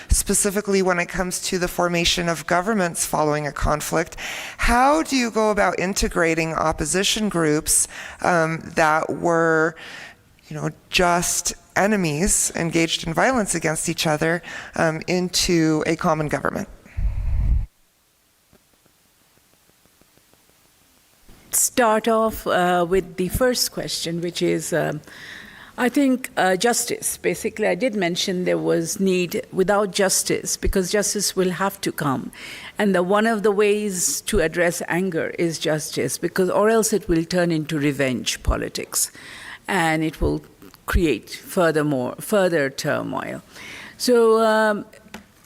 specifically when it comes to the formation of governments following a conflict, how do you go about integrating opposition groups that were, just enemies engaged in violence against each other into a common government? Start off with the first question, which is, I think, justice. Basically, I did mention there was need without justice, because justice will have to come. And one of the ways to address anger is justice, or else it will turn into revenge politics. And it will create further turmoil. So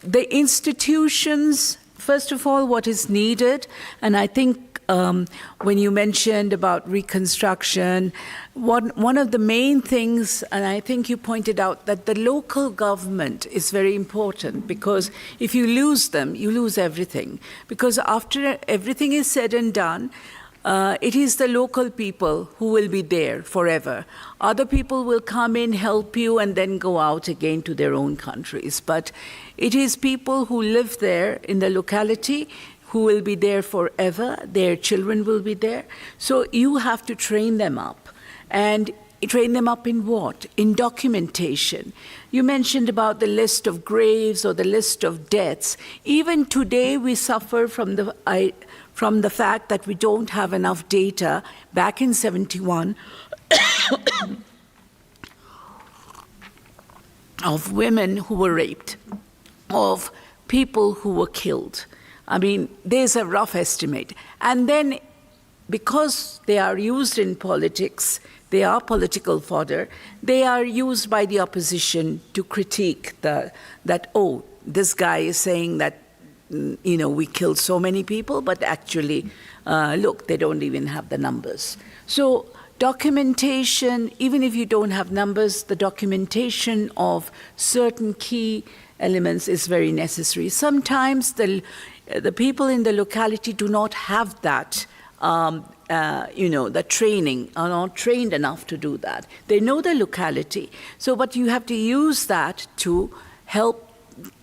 the institutions, first of all, what is needed, and I think when you mentioned about Reconstruction, one of the main things, and I think you pointed out that the local government is very important, because if you lose them, you lose everything. Because after everything is said and done, it is the local people who will be there forever. Other people will come in, help you, and then go out again to their own countries. But it is people who live there in the locality who will be there forever. Their children will be there. So you have to train them up. And train them up in what? In documentation. You mentioned about the list of graves or the list of deaths. Even today, we suffer from the fact that we don't have enough data. Back in 71, of women who were raped, of people who were killed. I mean, there's a rough estimate. And then, because they are used in politics They are political fodder. They are used by the opposition to critique that, oh, this guy is saying that, we killed so many people, but actually, look, they don't even have the numbers. So documentation, even if you don't have numbers, the documentation of certain key elements is very necessary. Sometimes the people in the locality do not have that, the training, are not trained enough to do that. They know the locality. So, but you have to use that to help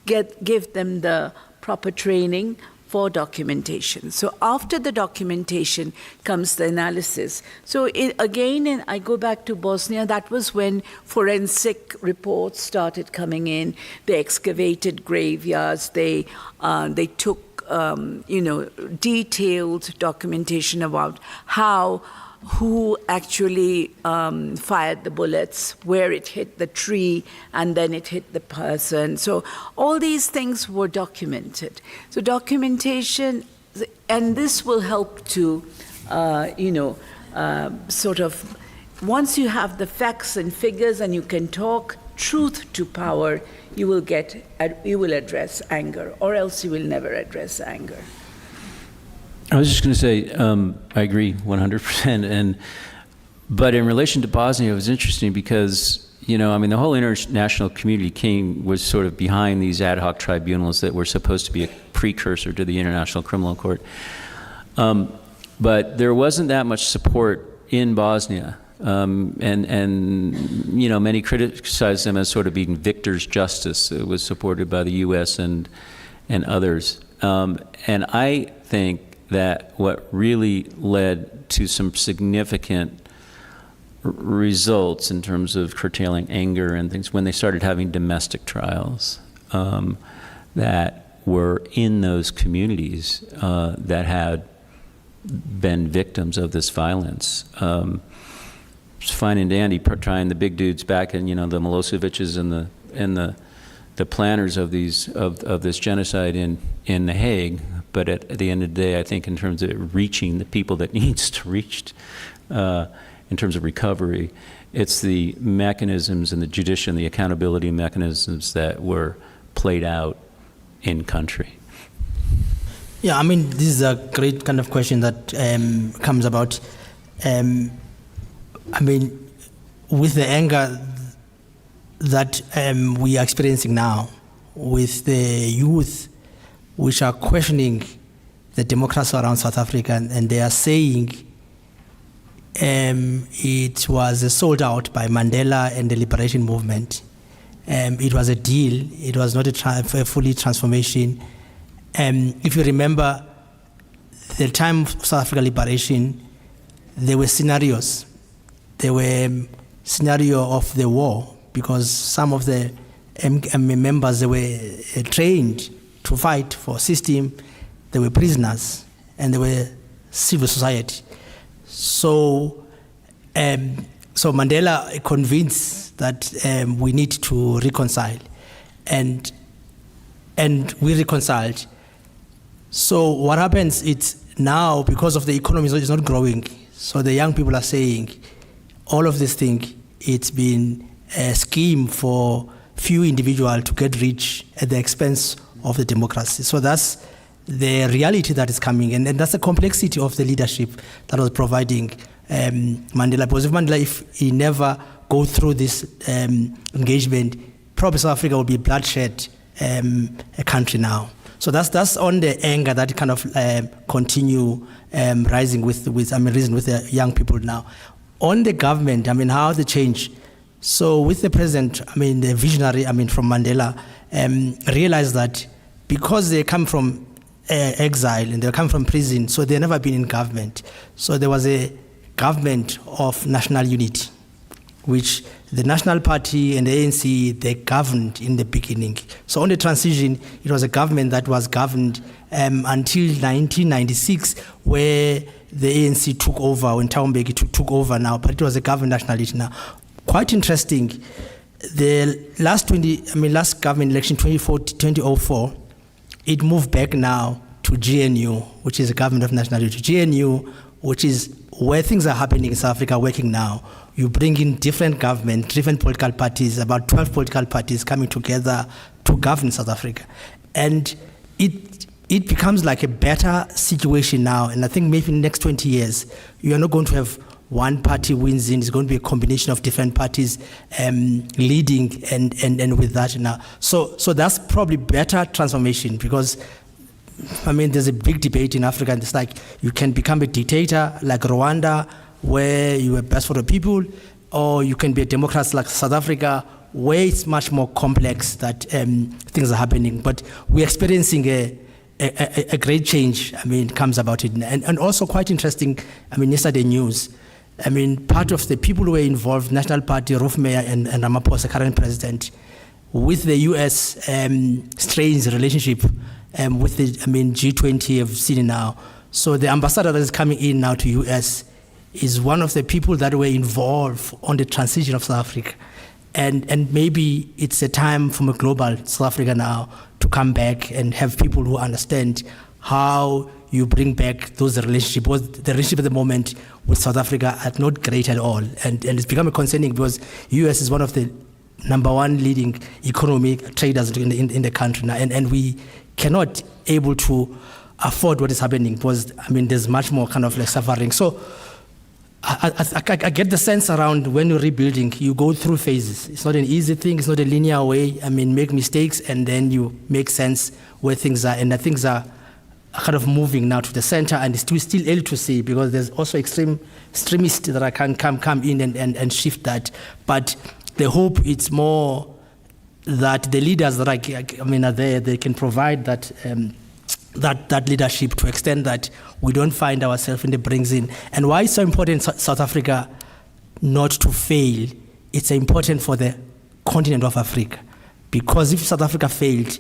give them the proper training for documentation. So after the documentation comes the analysis. So again, I go back to Bosnia, that was when forensic reports started coming in. They excavated graveyards, they took detailed documentation about who actually fired the bullets, where it hit the tree, and then it hit the person. So all these things were documented. So documentation, and this will help to, sort of, once you have the facts and figures and you can talk truth to power, you will address anger, or else you will never address anger. I was just going to say, I agree 100%. But in relation to Bosnia, it was interesting because, the whole international community was sort of behind these ad hoc tribunals that were supposed to be a precursor to the International Criminal Court. But there wasn't that much support in Bosnia. Many criticized them as sort of being victor's justice. It was supported by the U.S. and others. And I think that what really led to some significant results in terms of curtailing anger and things when they started having domestic trials that were in those communities that had been victims of this violence. It's fine and dandy trying the big dudes back in, the Milosevic's and the planners of this genocide in The Hague. But at the end of the day, I think in terms of reaching the people that needs to reach, in terms of recovery, it's the mechanisms and the judicial and the accountability mechanisms that were played out in country. Yeah, this is a great kind of question that comes about. With the anger that we are experiencing now, with the youth which are questioning the democracy around South Africa, and they are saying it was sold out by Mandela and the liberation movement. It was a deal. It was not a fully transformation. If you remember, the time of South Africa liberation, there were scenarios. There were scenario of the war, because some of the members, they were trained to fight for system. They were prisoners, and they were civil society. So Mandela convinced that we need to reconcile, and we reconciled. So what happens is now, because of the economy is not growing, so the young people are saying all of this thing, it's been a scheme for few individuals to get rich at the expense of the democracy. So that's the reality that is coming, and that's the complexity of the leadership that was providing Mandela. Because if he never go through this engagement, probably South Africa will be bloodshed a country now. So that's on the anger that kind of continue rising with reason with the young people now. On the government, how they change. So with the president, the visionary, from Mandela, realized that because they come from exile and they come from prison, so they've never been in government. So there was a government of national unity, which the National Party and the ANC, they governed in the beginning. So on the transition, it was a government that was governed until 1996, where the ANC took over, when Thabo Mbeki took over now, but it was a government nationality now. Quite interesting. The last government election, 2004, it moved back now to GNU, which is a government of nationality. GNU, which is where things are happening in South Africa working now, you bring in different government, different political parties, about 12 political parties coming together to govern South Africa. And it becomes like a better situation now. And I think maybe in the next 20 years, you are not going to have one party wins in. It's going to be a combination of different parties leading and with that now. So that's probably better transformation, because I mean, there's a big debate in Africa, and it's like you can become a dictator like Rwanda, where you are best for the people, or you can be a democrat like South Africa, where it's much more complex that things are happening. But we're experiencing a great change, I mean, comes about it. And also quite interesting, I mean, yesterday news, I mean, part of the people who were involved, National Party, Roof Mayor and Ramaphosa, current president, with the U.S. strains relationship with the G20 have seen it now. So the ambassador that is coming in now to U.S. is one of the people that were involved on the transition of South Africa. And maybe it's a time from a global South Africa now to come back and have people who understand how you bring back those relationships. Because the relationship at the moment with South Africa are not great at all. And it's become concerning because U.S. is one of the number one leading economic traders in the country now. And we cannot able to afford what is happening because, I mean, there's much more kind of like suffering. So I get the sense around when you're rebuilding, you go through phases. It's not an easy thing. It's not a linear way. I mean, make mistakes and then you make sense where things are. And things are kind of moving now to the center, and it's still early to see because there's also extremists that can come in and shift that. But the hope it's more that the leaders that are there, they can provide that that leadership to extend that we don't find ourselves in the brings in. And why it's so important South Africa not to fail, it's important for the continent of Africa. Because if South Africa failed,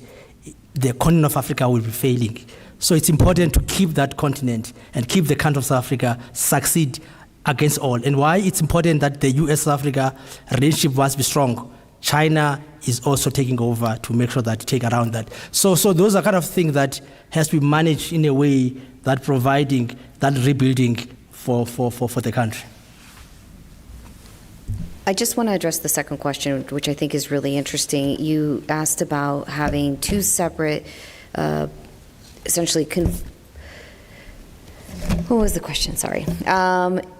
the continent of Africa will be failing. So it's important to keep that continent and keep the country of South Africa succeed against all. And why it's important that the US-South Africa relationship must be strong. China is also taking over to make sure that take around that. So those are kind of things that has to be managed in a way that providing that rebuilding for the country. I just want to address the second question, which I think is really interesting. You asked about having two separate, essentially, what was the question? Sorry.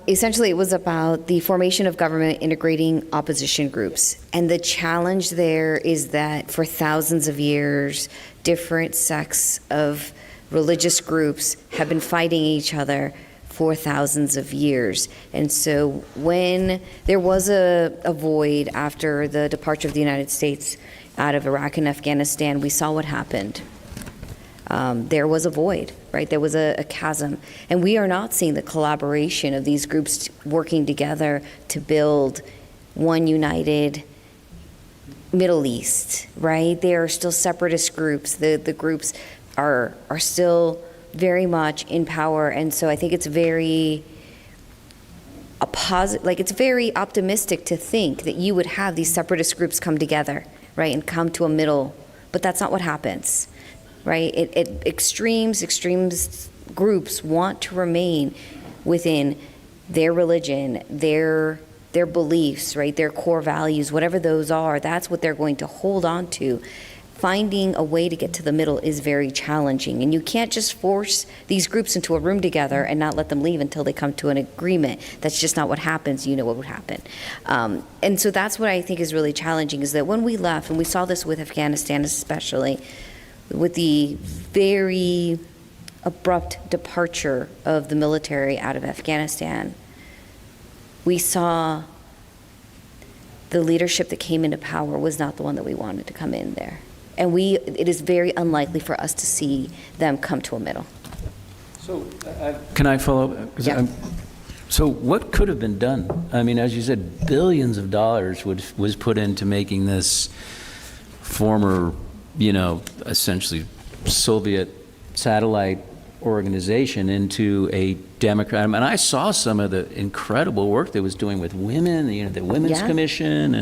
Essentially, it was about the formation of government integrating opposition groups. And the challenge there is that for thousands of years, different sects of religious groups have been fighting each other for thousands of years. And so when there was a void after the departure of the United States out of Iraq and Afghanistan, we saw what happened. There was a void, right? There was a chasm. And we are not seeing the collaboration of these groups working together to build one united Middle East, right? There are still separatist groups. The groups are still very much in power. And so I think it's very it's very optimistic to think that you would have these separatist groups come together, right? And come to a middle, but that's not what happens. Right? Extremes groups want to remain within their religion, their beliefs, right? Their core values, whatever those are, that's what they're going to hold on to. Finding a way to get to the middle is very challenging, and you can't just force these groups into a room together and not let them leave until they come to an agreement. That's just not what happens. You know what would happen. And so that's what I think is really challenging, is that when we left, and we saw this with Afghanistan especially, with the very abrupt departure of the military out of Afghanistan, we saw the leadership that came into power was not the one that we wanted to come in there. And it is very unlikely for us to see them come to a middle. So, can I follow up? Yeah. So what could have been done? I mean, as you said, billions of dollars was put into making this former, essentially Soviet satellite organization into a democrat. I mean, I saw some of the incredible work they was doing with women, the Women's Commission,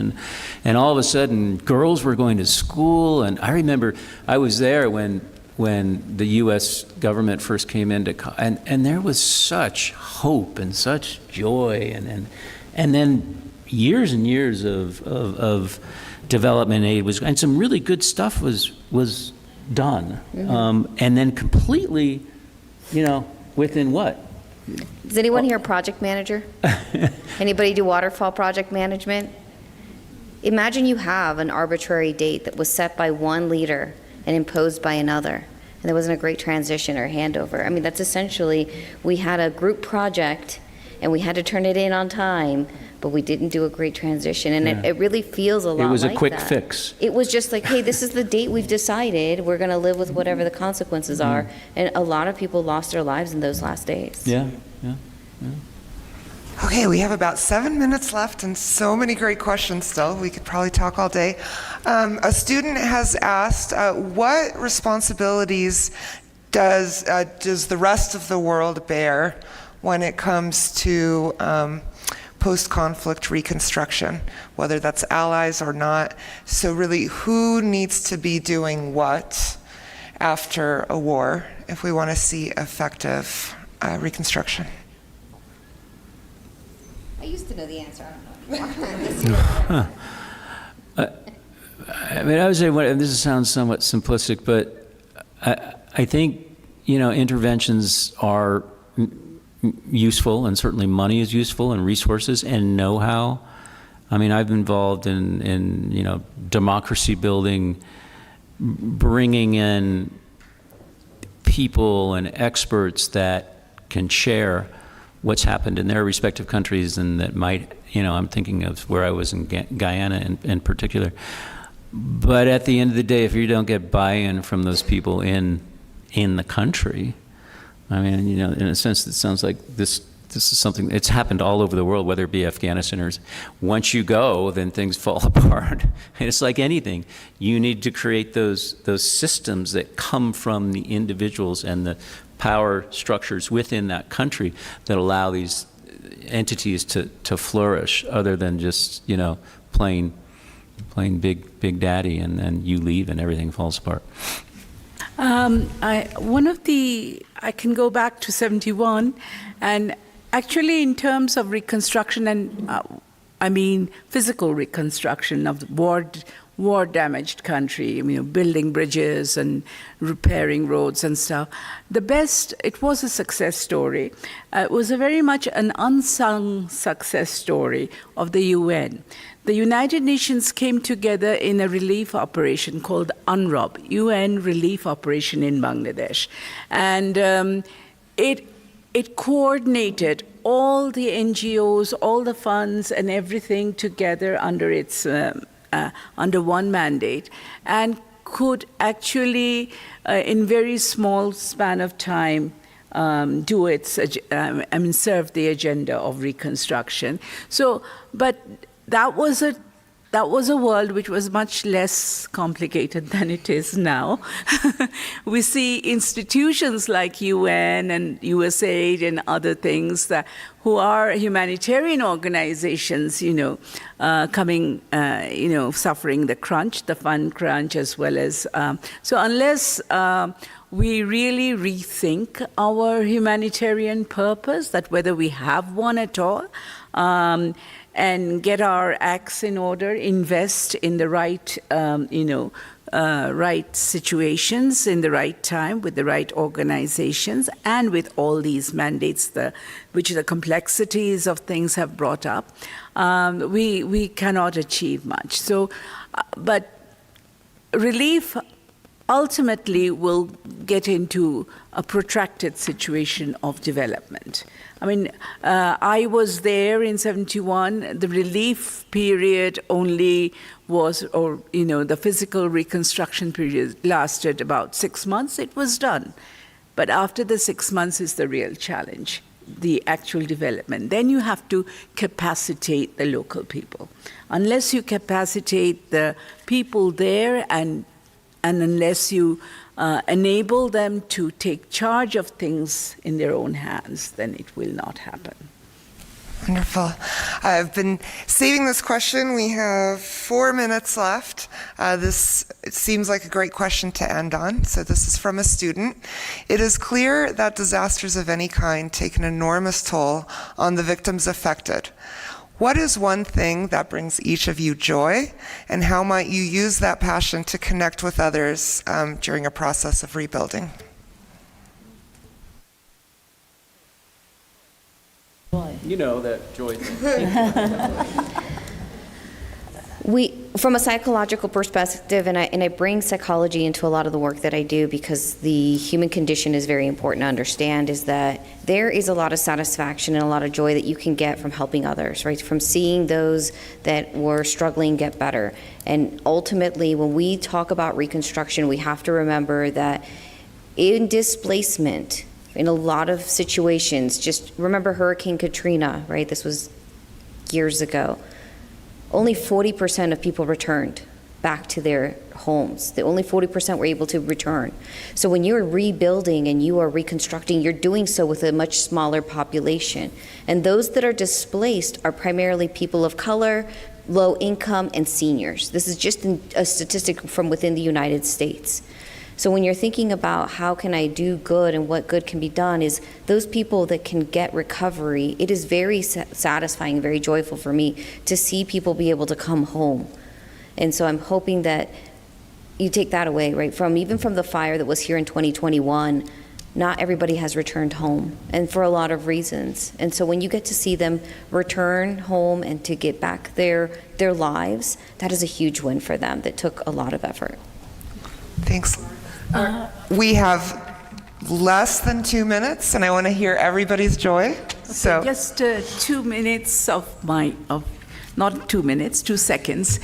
and all of a sudden girls were going to school. And I remember I was there when when the U.S. government first came into, and there was such hope and such joy, and then years and years of development aid was, and some really good stuff was done, and then completely, within what? Does anyone here project manager? Anybody do waterfall project management? Imagine you have an arbitrary date that was set by one leader and imposed by another, and there wasn't a great transition or handover. I mean, that's essentially, we had a group project and we had to turn it in on time, but we didn't do a great transition, and it really feels a lot like that. It was a quick fix. It was just like, hey, this is the date we've decided, we're going to live with whatever the consequences are, and a lot of people lost their lives in those last days. Yeah. Okay, we have about 7 minutes left and so many great questions still. We could probably talk all day. A student has asked, what responsibilities does the rest of the world bear when it comes to post-conflict reconstruction, whether that's allies or not? So really, who needs to be doing what after a war if we want to see effective reconstruction? I used to know the answer. I don't know. I mean, I would say, this sounds somewhat simplistic, but I think, interventions are useful, and certainly money is useful, and resources and know-how. I mean, I've been involved in democracy building, bringing in people and experts that can share what's happened in their respective countries, and that might, I'm thinking of where I was in Guyana in particular. But at the end of the day, if you don't get buy-in from those people in the country, I mean, in a sense, it sounds like this is something, it's happened all over the world, whether it be Afghanistan or, once you go, then things fall apart. And it's like anything. You need to create those systems that come from the individuals and the power structures within that country that allow these entities to flourish, other than just, playing big daddy, and then you leave and everything falls apart. I can go back to 71, and actually in terms of reconstruction, and I mean physical reconstruction of the war-damaged country, building bridges and repairing roads and stuff. It was a success story. It was very much an unsung success story of the UN. The United Nations came together in a relief operation called UNRWA, UN Relief Operation in Bangladesh. And it coordinated all the NGOs, all the funds and everything together under its under one mandate, and could actually, in very small span of time, serve the agenda of reconstruction. So, but that was a world which was much less complicated than it is now. We see institutions like UN and USAID and other things who are humanitarian organizations, coming, suffering the fund crunch, as well as. So unless we really rethink our humanitarian purpose, that whether we have one at all, and get our acts in order, invest in the right, right situations in the right time with the right organizations, and with all these mandates, which the complexities of things have brought up, we cannot achieve much. So, but relief ultimately will get into a protracted situation of development. I mean, I was there in 71. The relief period only was, the physical reconstruction period lasted about 6 months. It was done. But after the 6 months is the real challenge, the actual development. Then you have to capacitate the local people. Unless you capacitate the people there, and unless you enable them to take charge of things in their own hands, then it will not happen. Wonderful. I've been saving this question. We have 4 minutes left. It seems like a great question to end on. So this is from a student. It is clear that disasters of any kind take an enormous toll on the victims affected. What is one thing that brings each of you joy, and how might you use that passion to connect with others during a process of rebuilding? You know that joy thing. From a psychological perspective, and I bring psychology into a lot of the work that I do because the human condition is very important to understand, is that there is a lot of satisfaction and a lot of joy that you can get from helping others, right? From seeing those that were struggling get better. And ultimately, when we talk about Reconstruction, we have to remember that in displacement, in a lot of situations, just remember Hurricane Katrina, right? This was years ago. Only 40% of people returned back to their homes. Only 40% were able to return. So when you're rebuilding and you are reconstructing, you're doing so with a much smaller population. And those that are displaced are primarily people of color, low income, and seniors. This is just a statistic from within the United States. So when you're thinking about how can I do good and what good can be done, is those people that can get recovery, it is very satisfying, very joyful for me to see people be able to come home. And so I'm hoping that you take that away, right? Even from the fire that was here in 2021, not everybody has returned home, and for a lot of reasons. And so when you get to see them return home and to get back their lives, that is a huge win for them that took a lot of effort. Thanks. We have less than 2 minutes, and I want to hear everybody's joy. So Just 2 minutes not 2 minutes, 2 seconds.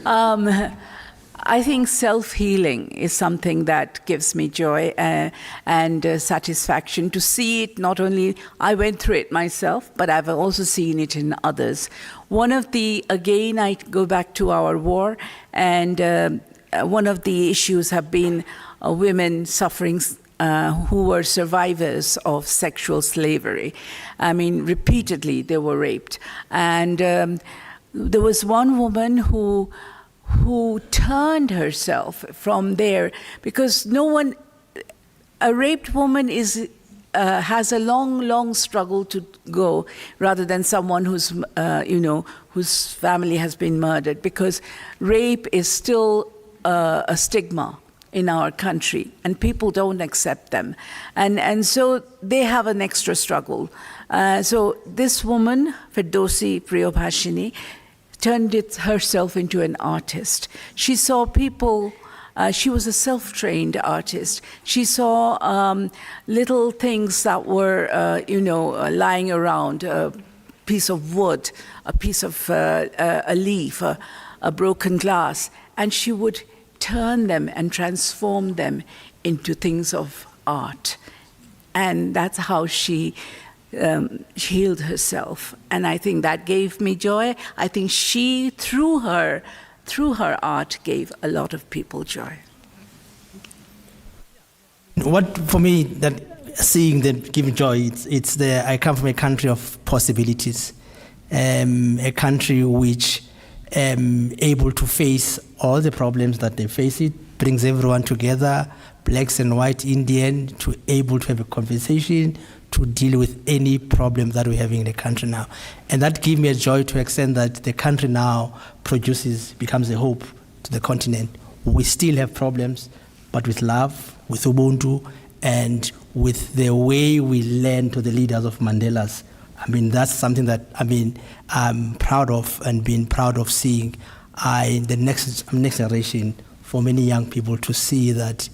I think self-healing is something that gives me joy and satisfaction to see it. Not only I went through it myself, but I've also seen it in others. Again, I go back to our war, and one of the issues have been women suffering who were survivors of sexual slavery. I mean, repeatedly they were raped. And there was one woman who turned herself from there, because a raped woman has a long struggle to go, rather than someone whose family has been murdered, because rape is still a stigma in our country, and people don't accept them. And so they have an extra struggle. So this woman, Ferdowsi Priyobhashini, turned herself into an artist. She saw people, she was a self-trained artist. She saw little things that were, lying around, a piece of wood, a piece of a leaf, a broken glass, and she would turn them and transform them into things of art. And that's how she healed herself. And I think that gave me joy. I think she, through her art, gave a lot of people joy. What for me that seeing that giving joy, I come from a country of possibilities, a country which able to face all the problems that they face. It brings everyone together, blacks and white, Indian, to able to have a conversation, to deal with any problem that we're having in the country now. And that gives me a joy to extend that the country now becomes a hope to the continent. We still have problems, but with love, with Ubuntu, and with the way we learn to the leaders of Mandela's. I mean, that's something that, I'm proud of, and being proud of seeing the next generation, for many young people to see that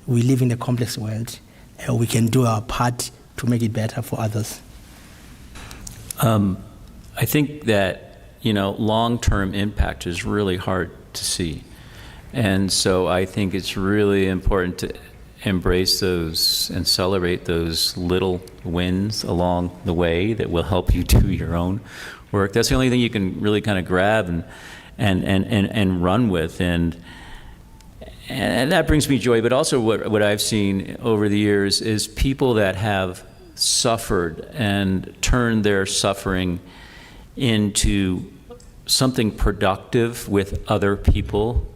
we live in a complex world and we can do our part to make it better for others. I think that, long-term impact is really hard to see. And so I think it's really important to embrace those and celebrate those little wins along the way that will help you do your own work. That's the only thing you can really kind of grab and run with. And that brings me joy. But also what I've seen over the years is people that have suffered and turned their suffering into something productive with other people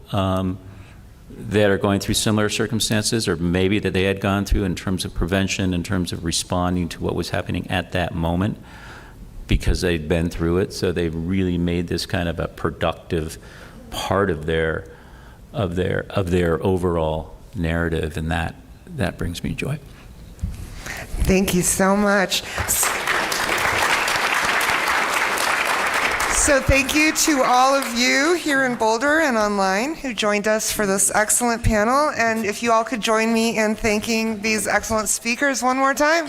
that are going through similar circumstances, or maybe that they had gone through, in terms of prevention, in terms of responding to what was happening at that moment, because they'd been through it. So they've really made this kind of a productive part of their overall narrative, and that brings me joy. Thank you so much. So thank you to all of you here in Boulder and online who joined us for this excellent panel. And if you all could join me in thanking these excellent speakers one more time.